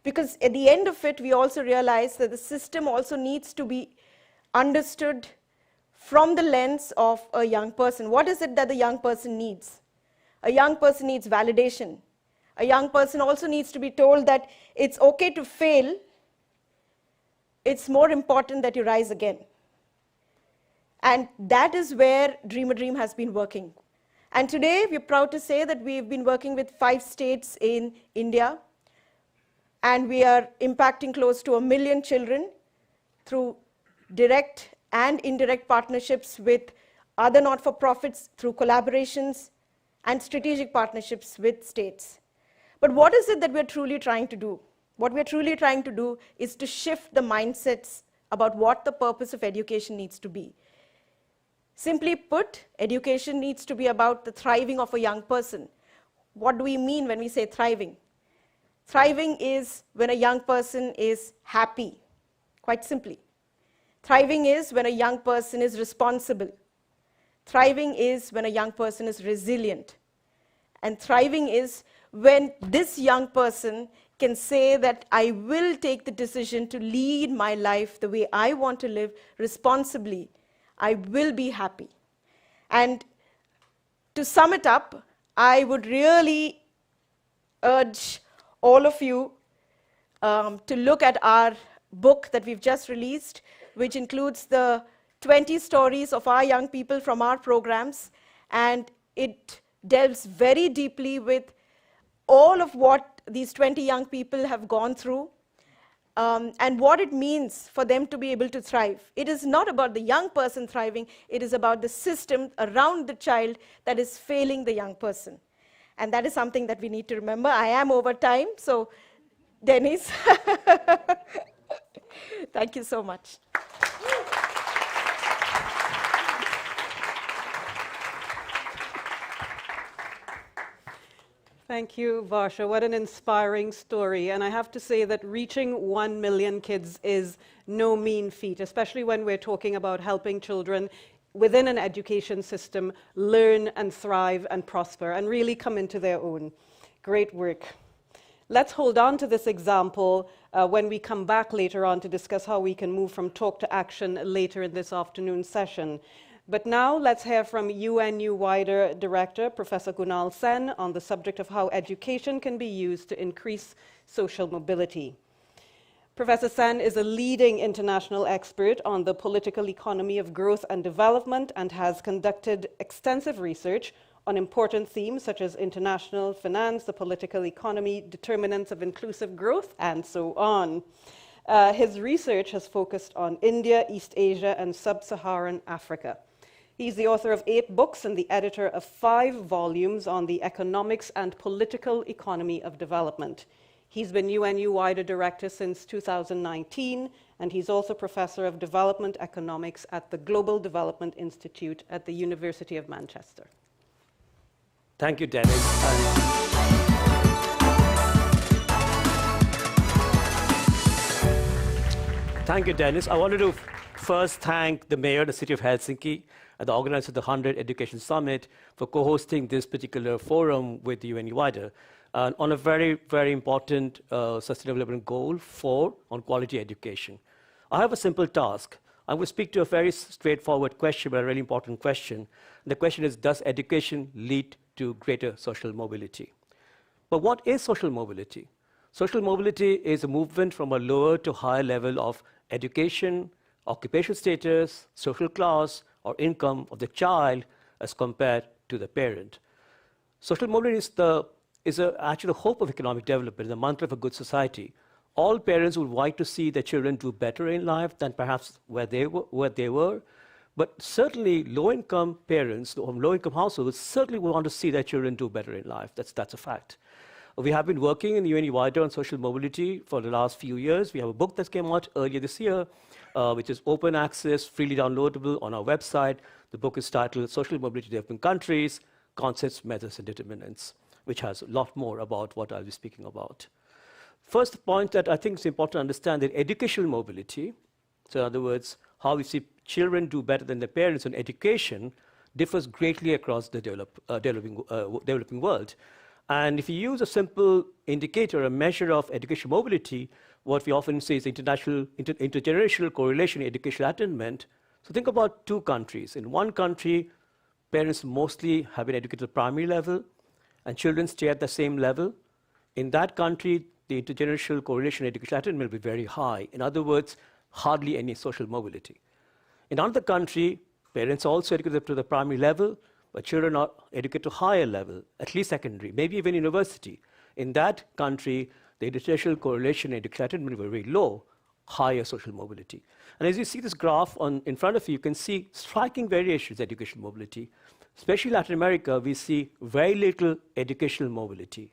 Because at the end of it, we also realize that the system also needs to be understood from the lens of a young person. What is it that the young person needs? A young person needs validation. A young person also needs to be told that it's okay to fail. It's more important that you rise again. And that is where Dream a Dream has been working. And today, we're proud to say that we've been working with 5 states in India. And we are impacting close to 1 million children through direct and indirect partnerships with other not-for-profits, through collaborations and strategic partnerships with states. But what is it that we're truly trying to do? What we're truly trying to do is to shift the mindsets about what the purpose of education needs to be. Simply put, education needs to be about the thriving of a young person. What do we mean when we say thriving? Thriving is when a young person is happy, quite simply. Thriving is when a young person is responsible. Thriving is when a young person is resilient. And thriving is when this young person can say that I will take the decision to lead my life the way I want to live responsibly. I will be happy. And to sum it up, I would really urge all of you to look at our book that we've just released, which includes the 20 stories of our young people from our programs. And it delves very deeply with all of what these 20 young people have gone through and what it means for them to be able to thrive. It is not about the young person thriving, it is about the system around the child that is failing the young person. And that is something that we need to remember. I am over time, so Dennis, thank you so much. Thank you, Varsha. What an inspiring story. And I have to say that reaching 1 million kids is no mean feat, especially when we're talking about helping children within an education system learn and thrive and prosper and really come into their own. Great work. Let's hold on to this example when we come back later on to discuss how we can move from talk to action later in this afternoon session. But now let's hear from UNU-WIDER Director, Professor Kunal Sen, on the subject of how education can be used to increase social mobility. Professor Sen is a leading international expert on the political economy of growth and development and has conducted extensive research on important themes such as international finance, the political economy, determinants of inclusive growth, and so on. His research has focused on India, East Asia, and Sub-Saharan Africa. He's the author of 8 books and the editor of 5 volumes on the economics and political economy of development. He's been UNU-WIDER Director since 2019, and he's also Professor of Development Economics at the Global Development Institute at the University of Manchester. Thank you, Dennis. Thank you, Dennis. I wanted to first thank the mayor of the city of Helsinki and the organizer of the HundrED Education Summit, for co-hosting this particular forum with the UNU-WIDER on a very, very important sustainable development goal on quality education. I have a simple task. I'm going to speak to a very straightforward question, but a really important question. The question is, does education lead to greater social mobility? But what is social mobility? Social mobility is a movement from a lower to higher level of education, occupational status, social class, or income of the child as compared to the parent. Social mobility is actually the hope of economic development, the mantra of a good society. All parents would like to see their children do better in life than perhaps where they were. But certainly low-income parents or low-income households certainly would want to see their children do better in life. That's a fact. We have been working in the UNU-WIDER on social mobility for the last few years. We have a book that came out earlier this year, which is open access, freely downloadable on our website. The book is titled Social Mobility in Developing Countries, Concepts, Methods, and Determinants, which has a lot more about what I'll be speaking about. First point that I think is important to understand that educational mobility, so in other words, how we see children do better than their parents in education, differs greatly across the developing world. And if you use a simple indicator, a measure of educational mobility, what we often say is intergenerational correlation in educational attainment. So think about two countries. In one country, parents mostly have been educated at the primary level, and children stay at the same level. In that country, the intergenerational correlation in educational attainment will be very high. In other words, hardly any social mobility. In another country, parents are also educated up to the primary level, but children are educated to higher level, at least secondary, maybe even university. In that country, the intergenerational correlation in educational attainment will be very low, higher social mobility. And as you see this graph in front of you, you can see striking variations in educational mobility. Especially in Latin America, we see very little educational mobility.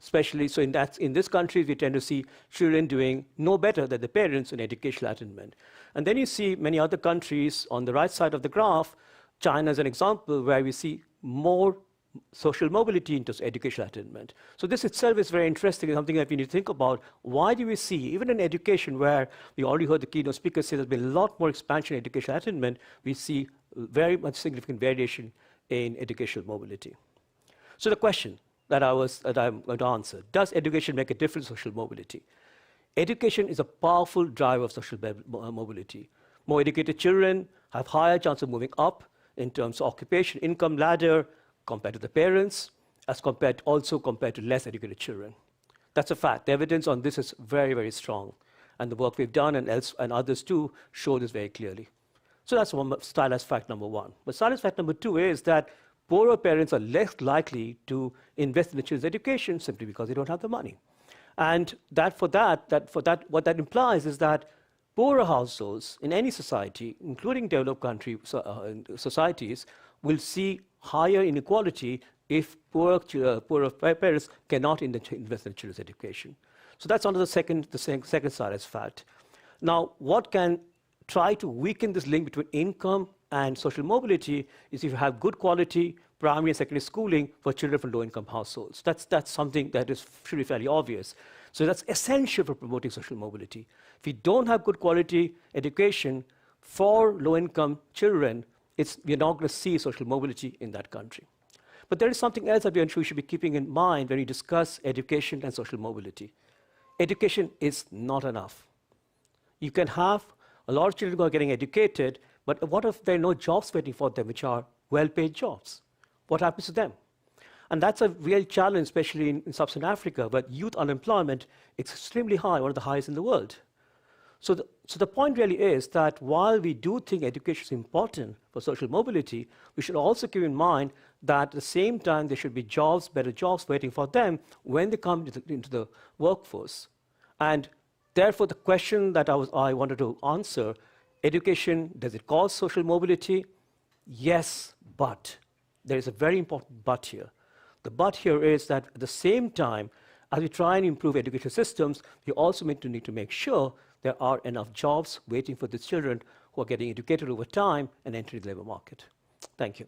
Especially, so in this country, we tend to see children doing no better than the parents in educational attainment. And then you see many other countries on the right side of the graph. China is an example where we see more social mobility into educational attainment. So this itself is very interesting and something that we need to think about. Why do we see, even in education, where we already heard the keynote speaker say there's been a lot more expansion in educational attainment, we see very much significant variation in educational mobility. So the question that I'm going to answer, does education make a difference in social mobility? Education is a powerful driver of social mobility. More educated children have higher chance of moving up in terms of occupation, income ladder, compared to the parents, as compared to less educated children. That's a fact. The evidence on this is very, very strong. And the work we've done and others too show this very clearly. So that's stylized fact number one. But stylized fact number two is that poorer parents are less likely to invest in the children's education simply because they don't have the money. And what that implies is that poorer households in any society, including developed country societies, will see higher inequality if poorer parents cannot invest in children's education. So that's on the second side as fact. Now, what can try to weaken this link between income and social mobility is if you have good quality primary and secondary schooling for children from low-income households. That's something that should be fairly obvious. So that's essential for promoting social mobility. If you don't have good quality education for low-income children, we're not going to see social mobility in that country. But there is something else that we should be keeping in mind when we discuss education and social mobility. Education is not enough. You can have a lot of children who are getting educated, but what if there are no jobs waiting for them, which are well-paid jobs? What happens to them? And that's a real challenge, especially in sub-Saharan Africa, where youth unemployment is extremely high, one of the highest in the world. So the point really is that while we do think education is important for social mobility, we should also keep in mind that at the same time there should be jobs, better jobs waiting for them when they come into the workforce. And therefore, the question that I wanted to answer, education, does it cause social mobility? Yes, but. There is a very important but here. The but here is that at the same time, as we try and improve education systems, we also need to make sure there are enough jobs waiting for the children who are getting educated over time and entering the labor market. Thank you.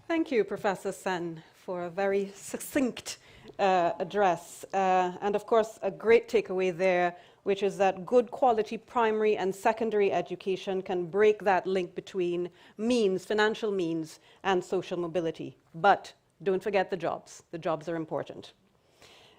Thank you, Professor Sen, for a very succinct address. And of course, a great takeaway there, which is that good quality primary and secondary education can break that link between means, financial means, and social mobility. But don't forget the jobs. The jobs are important.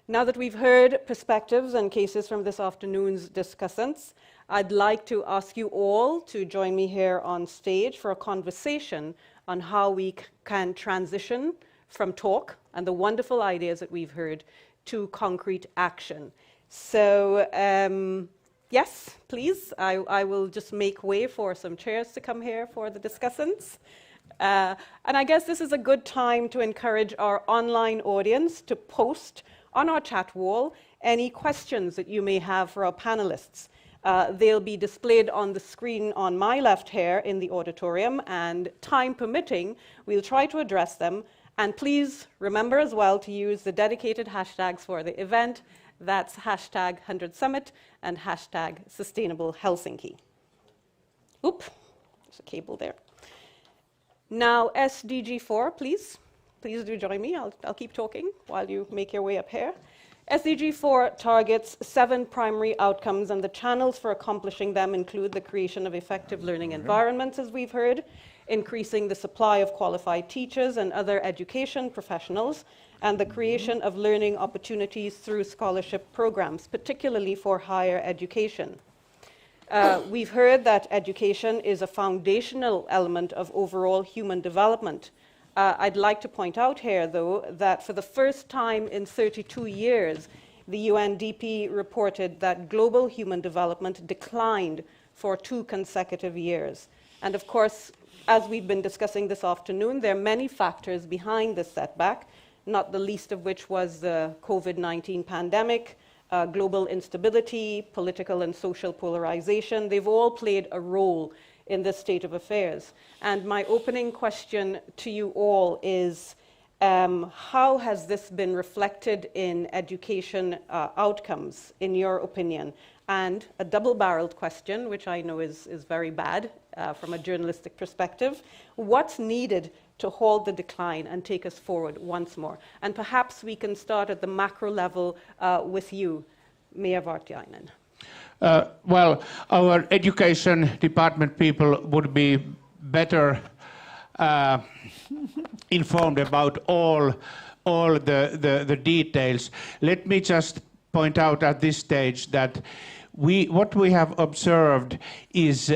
Now that we've heard perspectives and cases from this afternoon's discussants, I'd like to ask you all to join me here on stage for a conversation on how we can transition from talk and the wonderful ideas that we've heard to concrete action. So, yes, please, I will just make way for some chairs to come here for the discussants. And I guess this is a good time to encourage our online audience to post on our chat wall any questions that you may have for our panelists. They'll be displayed on the screen on my left here in the auditorium, and time permitting, we'll try to address them. And please remember as well to use the dedicated hashtags for the event. That's hashtag 100 Summit and hashtag Sustainable Helsinki. Oop, there's a cable there. Now, SDG 4, please. Please do join me. I'll keep talking while you make your way up here. SDG 4 targets 7 primary outcomes, and the channels for accomplishing them include the creation of effective learning environments, as we've heard, increasing the supply of qualified teachers and other education professionals, and the creation of learning opportunities through scholarship programs, particularly for higher education. We've heard that education is a foundational element of overall human development. I'd like to point out here, though, that for the first time in 32 years, the UNDP reported that global human development declined for 2 consecutive years. And of course, as we've been discussing this afternoon, there are many factors behind this setback, not the least of which was the COVID-19 pandemic, global instability, political and social polarization. They've all played a role in this state of affairs. And my opening question to you all is, how has this been reflected in education outcomes, in your opinion? And a double-barreled question, which I know is very bad from a journalistic perspective, what's needed to halt the decline and take us forward once more? And perhaps we can start at the macro level with you, Mayor Vartiainen. Well, our education department people would be better informed about all the details. Let me just point out at this stage that what we have observed is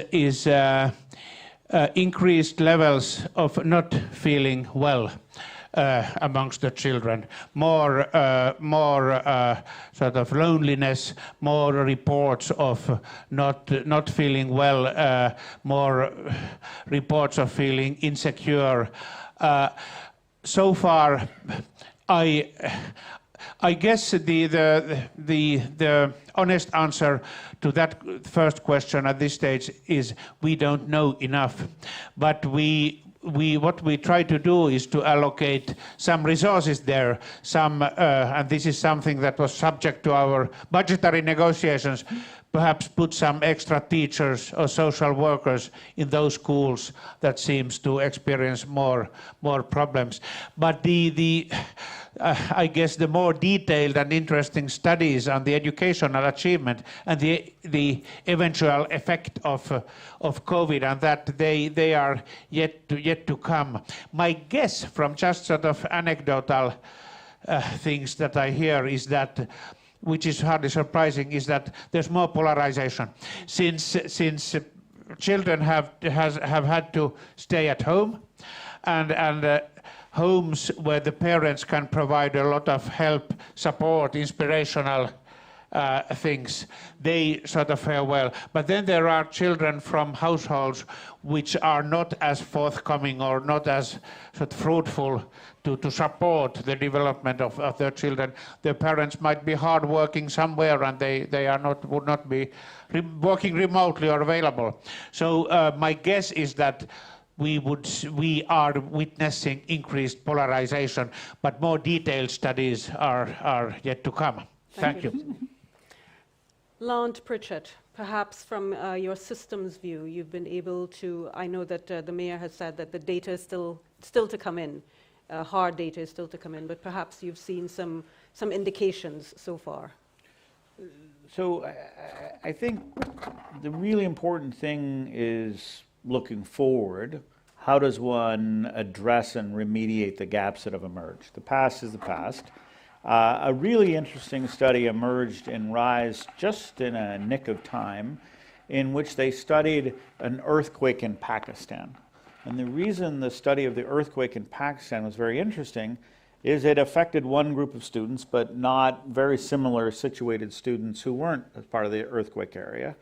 increased levels of not feeling well amongst the children, more sort of loneliness, more reports of not feeling well, more reports of feeling insecure. So far, I guess the honest answer to that first question at this stage is we don't know enough, but what we try to do is to allocate some resources there, and this is something that was subject to our budgetary negotiations, perhaps put some extra teachers or social workers in those schools that seems to experience more problems. But I guess the more detailed and interesting studies on the educational achievement and the eventual effect of COVID, and that they are yet to come. My guess from just sort of anecdotal things that I hear is that, which is hardly surprising, is that there's more polarization since children have had to stay at home, and homes where the parents can provide a lot of help, support, inspirational things, they sort of fare well. But then there are children from households which are not as forthcoming or not as sort of fruitful to support the development of their children. Their parents might be hardworking somewhere, and they would not be working remotely or available. So my guess is that we are witnessing increased polarization, but more detailed studies are yet to come. Thank you. Lant, Prichett, perhaps from your systems view, you've been able to, I know that the mayor has said that the data is still to come in, hard data is still to come in, but perhaps you've seen some some indications so far? So I think the really important thing is looking forward. How does one address and remediate the gaps that have emerged? The past is the past. A really interesting study emerged in RISE just in a nick of time, in which they studied an earthquake in Pakistan. And the reason the study of the earthquake in Pakistan was very interesting is it affected one group of students, but not very similar situated students who weren't as part of the earthquake area.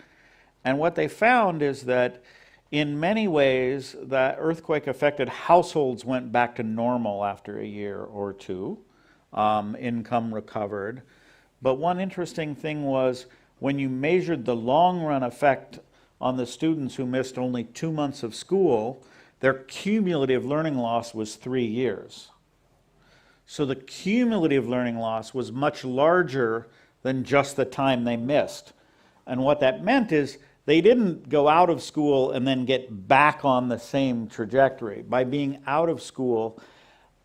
And what they found is that in many ways, that earthquake affected households went back to normal after a year or two. Income recovered. But one interesting thing was when you measured the long run effect on the students who missed only 2 months of school, their cumulative learning loss was 3 years. So the cumulative learning loss was much larger than just the time they missed. And what that meant is they didn't go out of school and then get back on the same trajectory. By being out of school,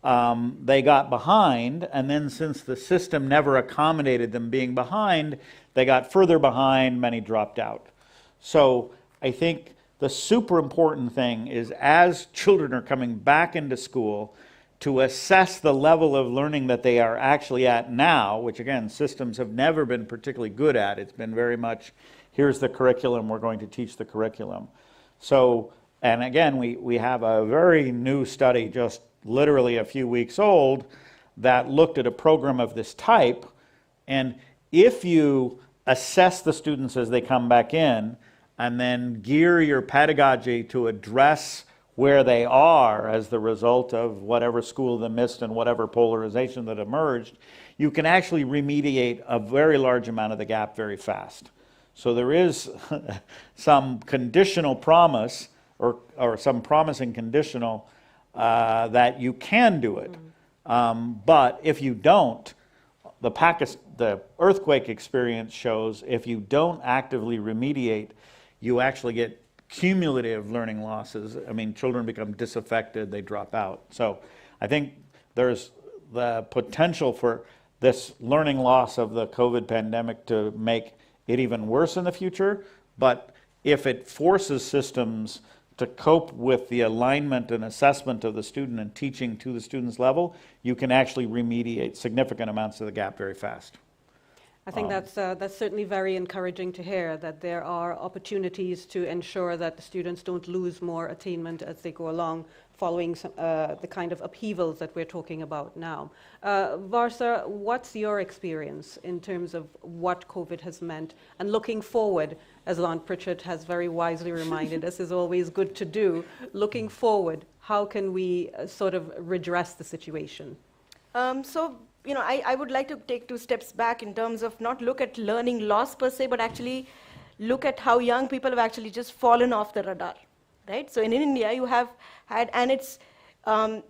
they got behind, and then since the system never accommodated them being behind, they got further behind, many dropped out. So I think the super important thing is as children are coming back into school, to assess the level of learning that they are actually at now, which again, systems have never been particularly good at. It's been very much, here's the curriculum, we're going to teach the curriculum. So, and again, we have a very new study, just literally a few weeks old, that looked at a program of this type. And if you assess the students as they come back in, and then gear your pedagogy to address where they are as the result of whatever school they missed and whatever polarization that emerged, you can actually remediate a very large amount of the gap very fast. So there is some conditional promise, or some promising conditional that you can do it. But if you don't, the earthquake experience shows if you don't actively remediate, you actually get cumulative learning losses. I mean, children become disaffected, they drop out. So I think there's the potential for this learning loss of the COVID pandemic to make it even worse in the future. But if it forces systems to cope with the alignment and assessment of the student and teaching to the student's level, you can actually remediate significant amounts of the gap very fast. I think that's certainly very encouraging to hear, that there are opportunities to ensure that the students don't lose more attainment as they go along, following the kind of upheavals that we're talking about now. Varsha, what's your experience in terms of what COVID has meant? And looking forward, as Lant Prichett has very wisely reminded us, is always good to do. Looking forward, how can we sort of redress the situation? You know, I would like to take 2 steps back in terms of not look at learning loss per se, but actually look at how young people have actually just fallen off the radar, right? So in India, you have had, and it's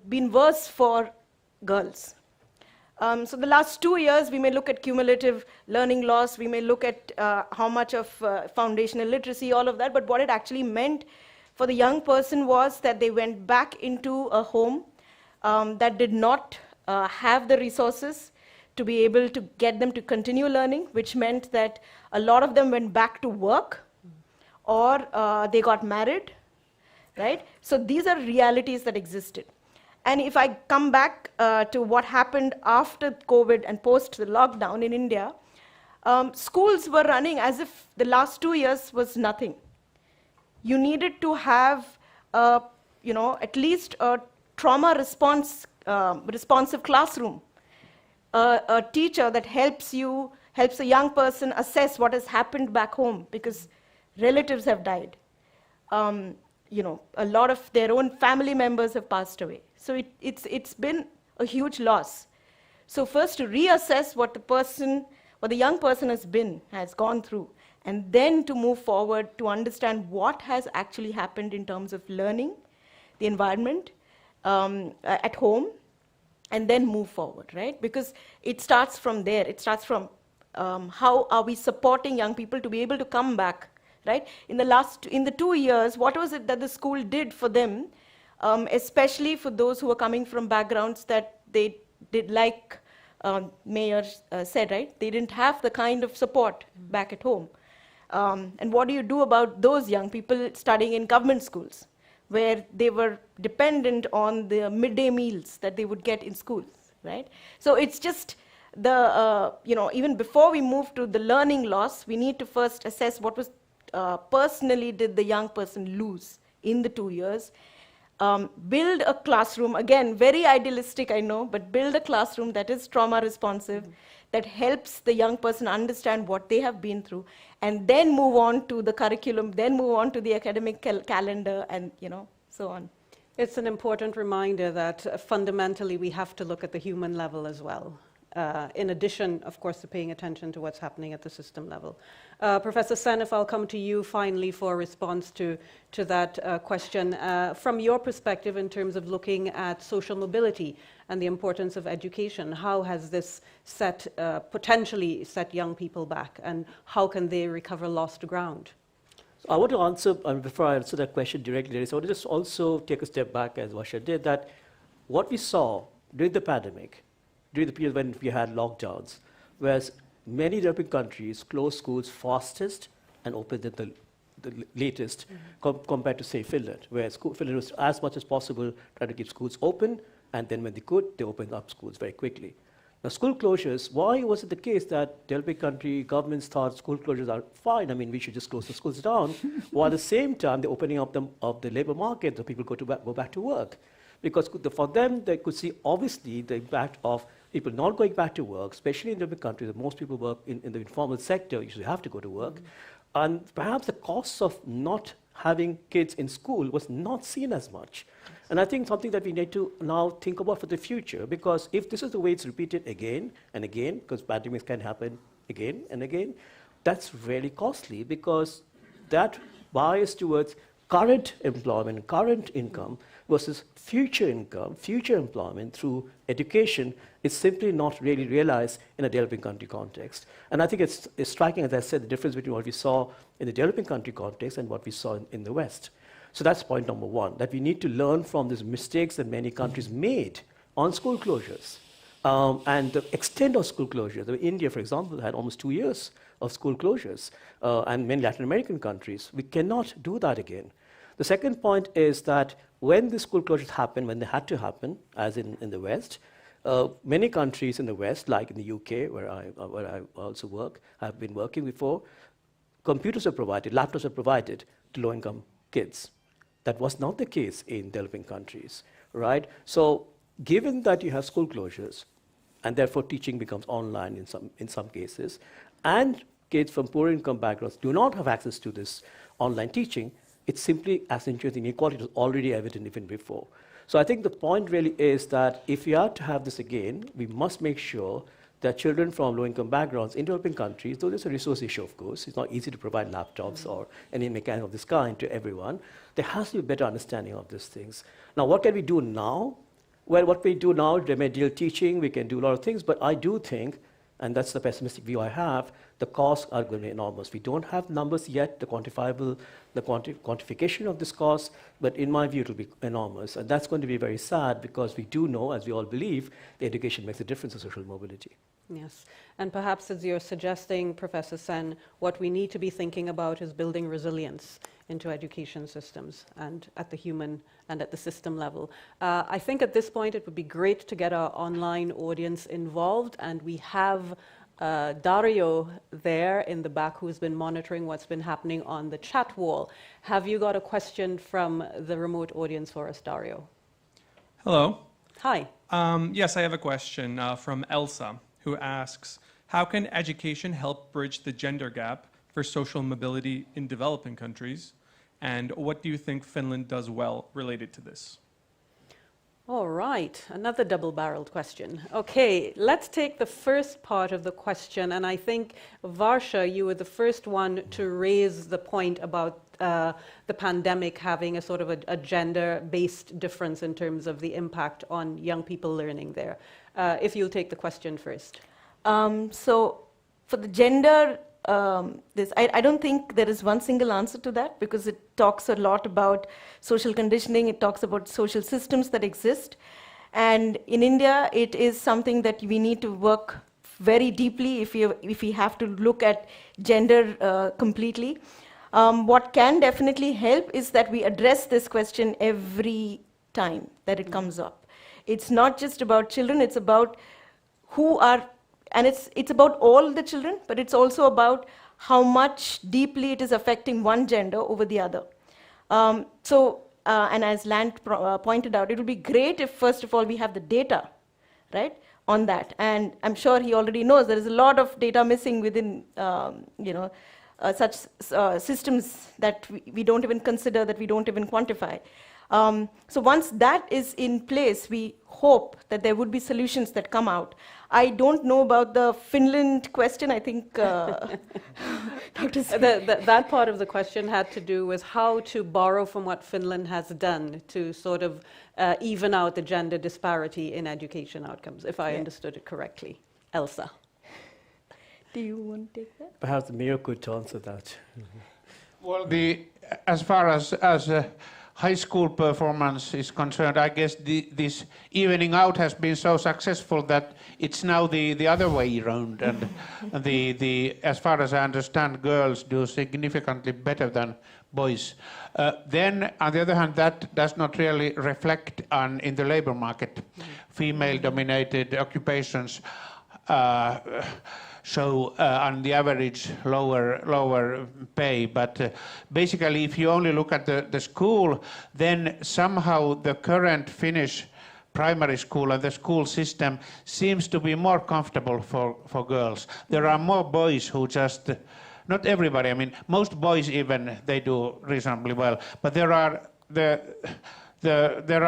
been worse for girls. So the last 2 years, we may look at cumulative learning loss, we may look at how much of foundational literacy, all of that, but what it actually meant for the young person was that they went back into a home that did not have the resources to be able to get them to continue learning, which meant that a lot of them went back to work or they got married, right? So these are realities that existed. And if I come back to what happened after COVID and post the lockdown in India, schools were running as if the last 2 years was nothing. You needed to have, you know, at least a trauma responsive classroom, a teacher that helps a young person assess what has happened back home because relatives have died. You know, a lot of their own family members have passed away. So it's been a huge loss. So first to reassess what the young person has gone through, and then to move forward to understand what has actually happened in terms of learning, the environment, at home, and then move forward, right? Because it starts from there. It starts from how are we supporting young people to be able to come back, right? In the 2 years, what was it that the school did for them, especially for those who were coming from backgrounds that they did like Mayor said, right? They didn't have the kind of support back at home. And what do you do about those young people studying in government schools, where they were dependent on the midday meals that they would get in schools, right? So it's just the, even before we move to the learning loss, we need to first assess what was personally did the young person lose in the 2 years. Build a classroom, again, very idealistic, I know, but build a classroom that is trauma responsive, that helps the young person understand what they have been through, and then move on to the curriculum, then move on to the academic calendar, and so on. It's an important reminder that fundamentally we have to look at the human level as well. In addition, of course, to paying attention to what's happening at the system level. Professor Sen, if I'll come to you finally for a response to that question. From your perspective in terms of looking at social mobility and the importance of education, how has this potentially set young people back, and how can they recover lost ground? So I want to answer, before I answer that question directly, so I want to just also take a step back, as Varsha did, that what we saw during the pandemic, during the period when we had lockdowns, whereas many developing countries closed schools fastest and opened them the latest compared to, say, Finland, where Finland was as much as possible trying to keep schools open, and then when they could, they opened up schools very quickly. Now, school closures, why was it the case that developing country governments thought school closures are fine? I mean, we should just close the schools down, while at the same time, they're opening up the labor market so people go back to work. Because for them, they could see, obviously, the impact of people not going back to work, especially in developing countries, most people work in the informal sector, usually have to go to work. And perhaps the costs of not having kids in school was not seen as much. And I think something that we need to now think about for the future, because if this is the way it's repeated again and again, because pandemics can happen again and again, that's really costly, because that bias towards current employment, current income versus future income, future employment through education is simply not really realized in a developing country context. And I think it's striking, as I said, the difference between what we saw in the developing country context and what we saw in the West. So that's point number one, that we need to learn from these mistakes that many countries made on school closures. And the extent of school closures. India, for example, had almost 2 years of school closures, and many Latin American countries. We cannot do that again. The second point is that when the school closures happened, when they had to happen, as in the West, many countries in the West, like in the UK, where I also work, have been working before, computers are provided, laptops are provided to low-income kids. That was not the case in developing countries, right? So given that you have school closures, and therefore teaching becomes online in some cases, and kids from poor income backgrounds do not have access to this online teaching, it simply accentuates inequality. It was already evident even before. So I think the point really is that if we are to have this again, we must make sure that children from low-income backgrounds in developing countries, though there's a resource issue, of course, it's not easy to provide laptops or any mechanism of this kind to everyone, there has to be a better understanding of these things. Now, what can we do now? Well, what we do now, remedial teaching, we can do a lot of things, but I do think, and that's the pessimistic view I have, the costs are going to be enormous. We don't have numbers yet, the quantification of this cost, but in my view, it will be enormous. And that's going to be very sad, because we do know, as we all believe, the education makes a difference in social mobility. Yes, and perhaps as you're suggesting, Professor Sen, what we need to be thinking about is building resilience into education systems and at the human and at the system level. I think at this point it would be great to get our online audience involved, and we have Dario there in the back who's been monitoring what's been happening on the chat wall. Have you got a question from the remote audience for us, Dario? Hello. Hi. Yes, I have a question from Elsa, who asks, how can education help bridge the gender gap for social mobility in developing countries? And what do you think Finland does well related to this? All right, another double-barreled question. Okay, let's take the first part of the question, and I think, Varsha, you were the first one to raise the point about the pandemic having a sort of a gender-based difference in terms of the impact on young people learning there. If you'll take the question first. So for the gender, I don't think there is one single answer to that, because it talks a lot about social conditioning, it talks about social systems that exist. And in India, it is something that we need to work very deeply if we have to look at gender completely. What can definitely help is that we address this question every time that it comes up. It's not just about children, it's about who are, and it's about all the children, but it's also about how much deeply it is affecting one gender over the other. And as Lant pointed out, it would be great if, first of all, we have the data, right, on that. And I'm sure he already knows there is a lot of data missing within, such systems that we don't even consider, that we don't even quantify. So once that is in place, we hope that there would be solutions that come out. I don't know about the Finland question. I think Dr. That part of the question had to do with how to borrow from what Finland has done to sort of even out the gender disparity in education outcomes, if I understood it correctly. Elsa. Do you want to take that? Perhaps the mayor could answer that. Well, as far as high school performance is concerned, I guess this evening out has been so successful that it's now the other way around. And as far as I understand, girls do significantly better than boys. Then, on the other hand, that does not really reflect in the labor market. Female-dominated occupations show on the average lower pay, but basically if you only look at the school, then somehow the current Finnish primary school and the school system seems to be more comfortable for girls. There are more boys who just, not everybody, I mean most boys even, they do reasonably well, but there are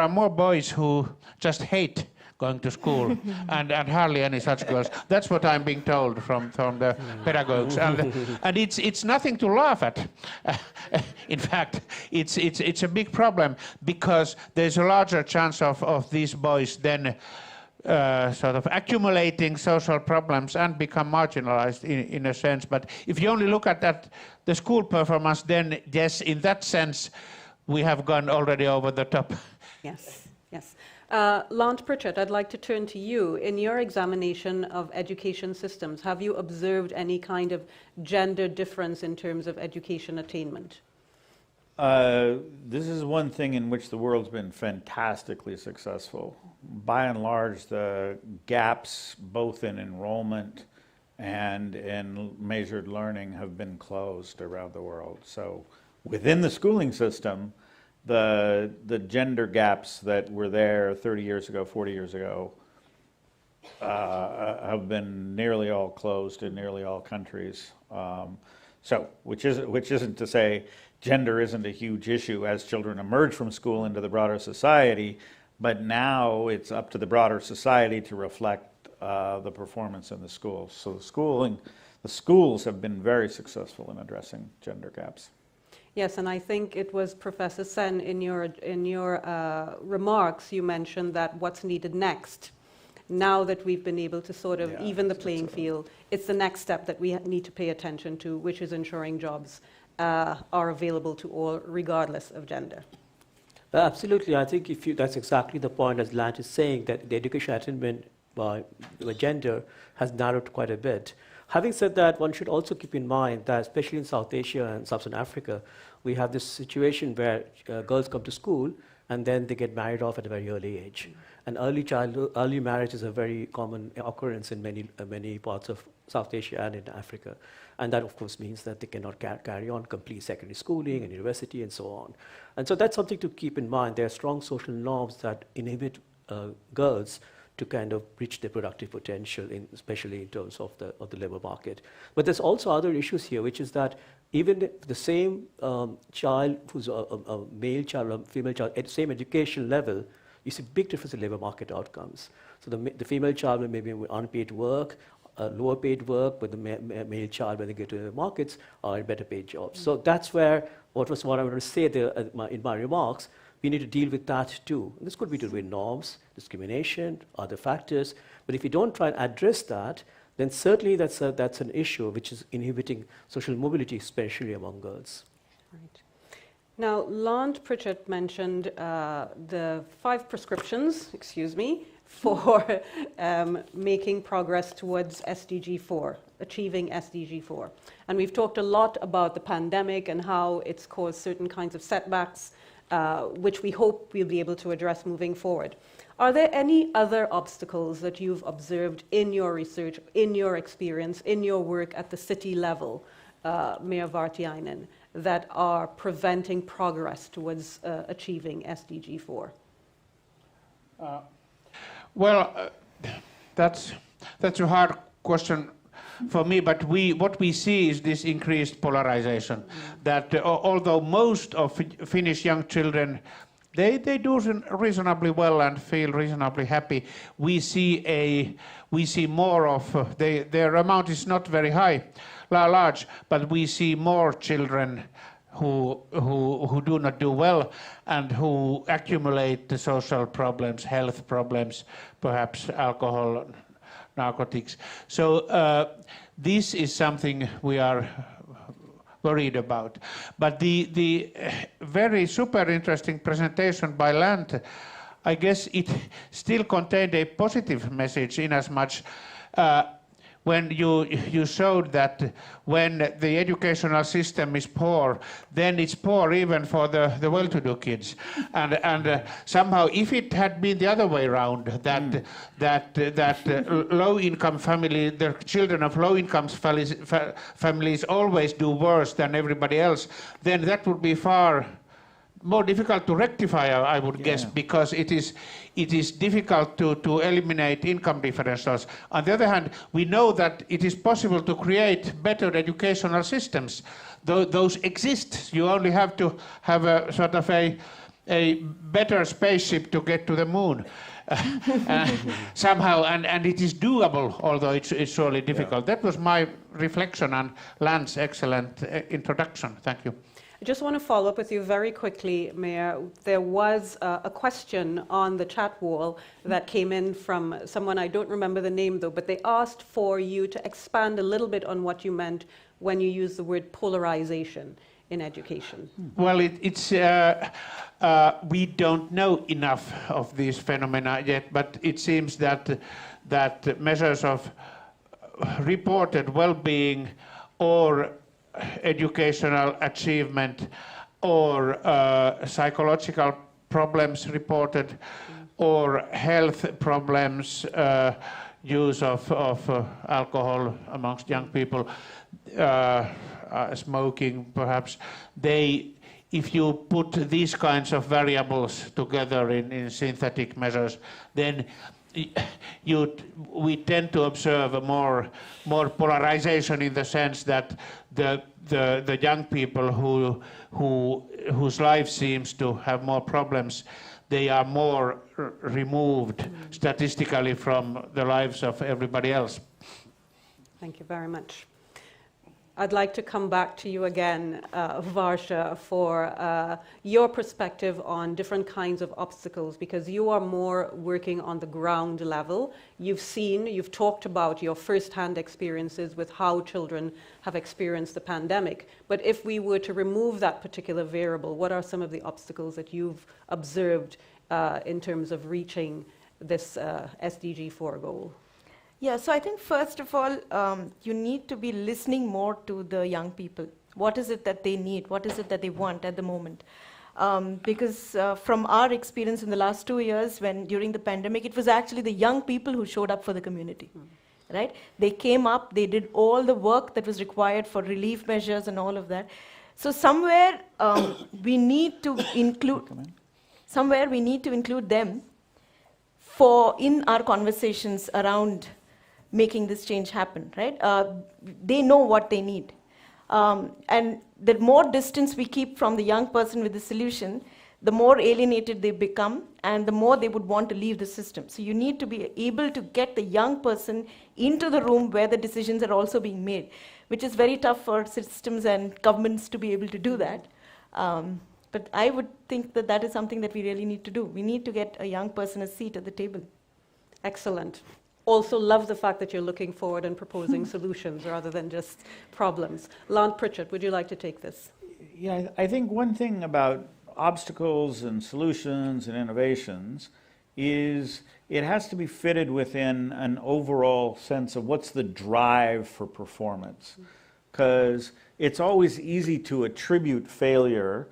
more boys who just hate going to school, and hardly any such girls. That's what I'm being told from the pedagogues, and it's nothing to laugh at. In fact, it's a big problem because there's a larger chance of these boys then sort of accumulating social problems and become marginalized in a sense. But if you only look at the school performance, then yes, in that sense, we have gone already over the top. Yes, yes. Lant, Prichett, I'd like to turn to you. In your examination of education systems, have you observed any kind of gender difference in terms of education attainment? This is one thing in which the world's been fantastically successful. By and large, the gaps both in enrollment and in measured learning have been closed around the world. So within the schooling system, the gender gaps that were there 30 years ago, 40 years ago, have been nearly all closed in nearly all countries. Which isn't to say gender isn't a huge issue as children emerge from school into the broader society, but now it's up to the broader society to reflect the performance in the schools. So the schools have been very successful in addressing gender gaps. Yes, and I think it was Professor Sen, in your remarks, you mentioned that what's needed next, now that we've been able to sort of even the playing field, it's the next step that we need to pay attention to, which is ensuring jobs are available to all, regardless of gender. Absolutely, I think that's exactly the point, as Lant is saying, that the education attainment by gender has narrowed quite a bit. Having said that, one should also keep in mind that, especially in South Asia and Sub-Saharan Africa, we have this situation where girls come to school and then they get married off at a very early age. And early marriage is a very common occurrence in many parts of South Asia and in Africa. And that, of course, means that they cannot carry on complete secondary schooling and university and so on. And so that's something to keep in mind. There are strong social norms that inhibit girls to kind of reach their productive potential, especially in terms of the labor market. But there's also other issues here, which is that even the same child who's a male child or a female child at the same education level, you see big difference in labor market outcomes. So the female child may be unpaid work, lower paid work, but the male child, when they get to the markets, are in better paid jobs. So that's where what I wanted to say there in my remarks. We need to deal with that too. And this could be to do with norms, discrimination, other factors. But if you don't try and address that, then certainly that's an issue which is inhibiting social mobility, especially among girls. Right. Now, Lant Prichett mentioned the 5 prescriptions, for making progress towards SDG 4, achieving SDG 4. And we've talked a lot about the pandemic and how it's caused certain kinds of setbacks, which we hope we'll be able to address moving forward. Are there any other obstacles that you've observed in your research, in your experience, in your work at the city level, Mayor Vartiainen, that are preventing progress towards achieving SDG 4? Well, that's a hard question for me, but what we see is this increased polarization, that although most of Finnish young children, they do reasonably well and feel reasonably happy, we see more of, their amount is not very large, but we see more children who do not do well and who accumulate the social problems, health problems, perhaps alcohol, narcotics. So this is something we are worried about. But the very super interesting presentation by Lant, I guess it still contained a positive message in as much when you showed that when the educational system is poor, then it's poor even for the well-to-do kids. And somehow, if it had been the other way around, that low-income family, the children of low-income families always do worse than everybody else, then that would be far more difficult to rectify, I would guess, because it is difficult to eliminate income differentials. On the other hand, we know that it is possible to create better educational systems. Those exist. You only have to have a sort of a better spaceship to get to the moon. Somehow, and it is doable, although it's surely difficult. That was my reflection on Lant's excellent introduction. Thank you. I just want to follow up with you very quickly, Mayor. There was a question on the chat wall that came in from someone, I don't remember the name though, but they asked for you to expand a little bit on what you meant when you used the word polarization in education. Well, we don't know enough of these phenomena yet, but it seems that measures of reported well-being or educational achievement or psychological problems reported or health problems, use of alcohol amongst young people, smoking perhaps, if you put these kinds of variables together in synthetic measures, then we tend to observe a more polarization in the sense that the young people whose life seems to have more problems, they are more removed statistically from the lives of everybody else. Thank you very much. I'd like to come back to you again, Varsha, for your perspective on different kinds of obstacles, because you are more working on the ground level. You've talked about your first-hand experiences with how children have experienced the pandemic. But if we were to remove that particular variable, what are some of the obstacles that you've observed in terms of reaching this SDG 4 goal? Yeah, so I think first of all, you need to be listening more to the young people. What is it that they need? What is it that they want at the moment? Because from our experience in the last 2 years, during the pandemic, it was actually the young people who showed up for the community, right? They came up, they did all the work that was required for relief measures and all of that. So somewhere we need to include them in our conversations around making this change happen, right? They know what they need. And the more distance we keep from the young person with the solution, the more alienated they become and the more they would want to leave the system. So you need to be able to get the young person into the room where the decisions are also being made, which is very tough for systems and governments to be able to do that. But I would think that is something that we really need to do. We need to get a young person a seat at the table. Excellent. Also love the fact that you're looking forward and proposing solutions rather than just problems. Lant Prichett, would you like to take this? Yeah, I think one thing about obstacles and solutions and innovations is it has to be fitted within an overall sense of what's the drive for performance. Because it's always easy to attribute failure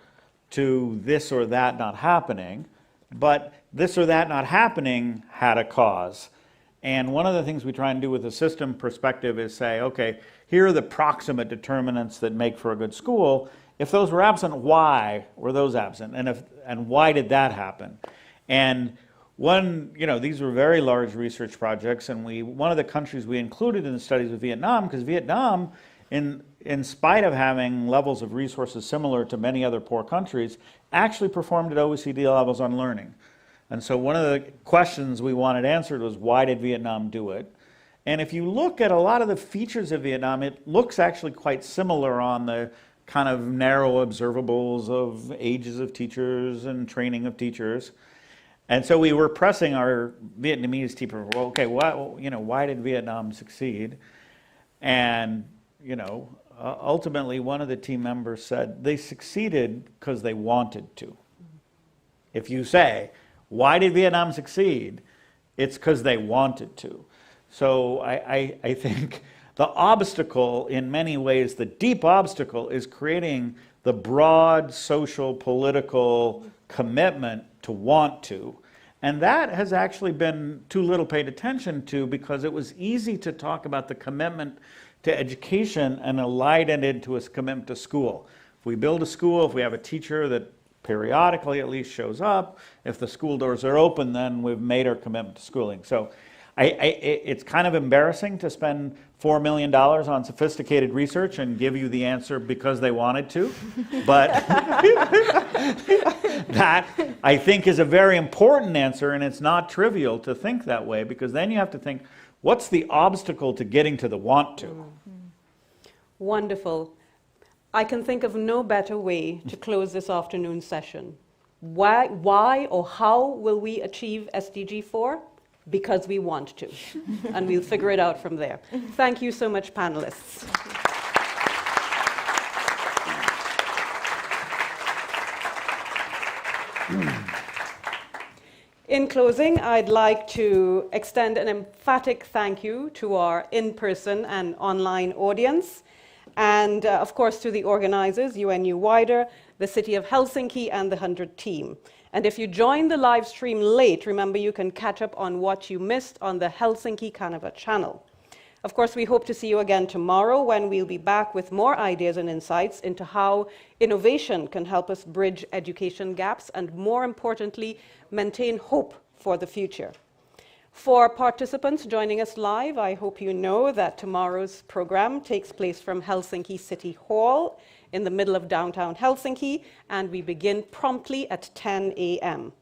to this or that not happening, but this or that not happening had a cause. And one of the things we try and do with a system perspective is say, okay, here are the proximate determinants that make for a good school. If those were absent, why were those absent? And why did that happen? And these were very large research projects, and one of the countries we included in the studies was Vietnam, because Vietnam, in spite of having levels of resources similar to many other poor countries, actually performed at OECD levels on learning. And so one of the questions we wanted answered was, why did Vietnam do it? And if you look at a lot of the features of Vietnam, it looks actually quite similar on the kind of narrow observables of ages of teachers and training of teachers. And so we were pressing our Vietnamese team, well, okay, why did Vietnam succeed? And ultimately one of the team members said they succeeded because they wanted to. If you say, why did Vietnam succeed? It's because they wanted to. So I think the obstacle, in many ways, the deep obstacle, is creating the broad social, political commitment to want to. And that has actually been too little paid attention to, because it was easy to talk about the commitment to education and align it into a commitment to school. If we build a school, if we have a teacher that periodically at least shows up, if the school doors are open, then we've made our commitment to schooling. So it's kind of embarrassing to spend $4 million on sophisticated research and give you the answer because they wanted to. But that, I think, is a very important answer, and it's not trivial to think that way, because then you have to think, what's the obstacle to getting to the want to? Wonderful. I can think of no better way to close this afternoon session. Why or how will we achieve SDG 4? Because we want to. And we'll figure it out from there. Thank you so much, panelists. In closing, I'd like to extend an emphatic thank you to our in-person and online audience, and of course to the organizers, UNU-WIDER, the City of Helsinki, and the HundrED team. And if you joined the live stream late, remember you can catch up on what you missed on the Helsinki Kanava channel. Of course, we hope to see you again tomorrow, when we'll be back with more ideas and insights into how innovation can help us bridge education gaps and, more importantly, maintain hope for the future. For participants joining us live, I hope you know that tomorrow's program takes place from Helsinki City Hall in the middle of downtown Helsinki, and we begin promptly at 10 a.m.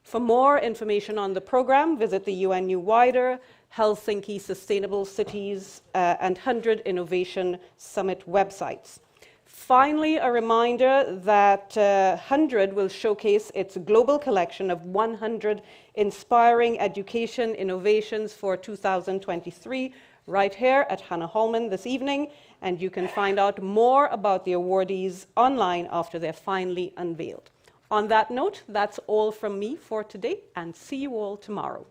For more information on the program, visit the UNU-WIDER, Helsinki Sustainable Cities, and HundrED Innovation Summit websites. Finally, a reminder that HundrED will showcase its global collection of 100 inspiring education innovations for 2023 right here at Hanna Holman this evening, and you can find out more about the awardees online after they're finally unveiled. On that note, that's all from me for today, and see you all tomorrow.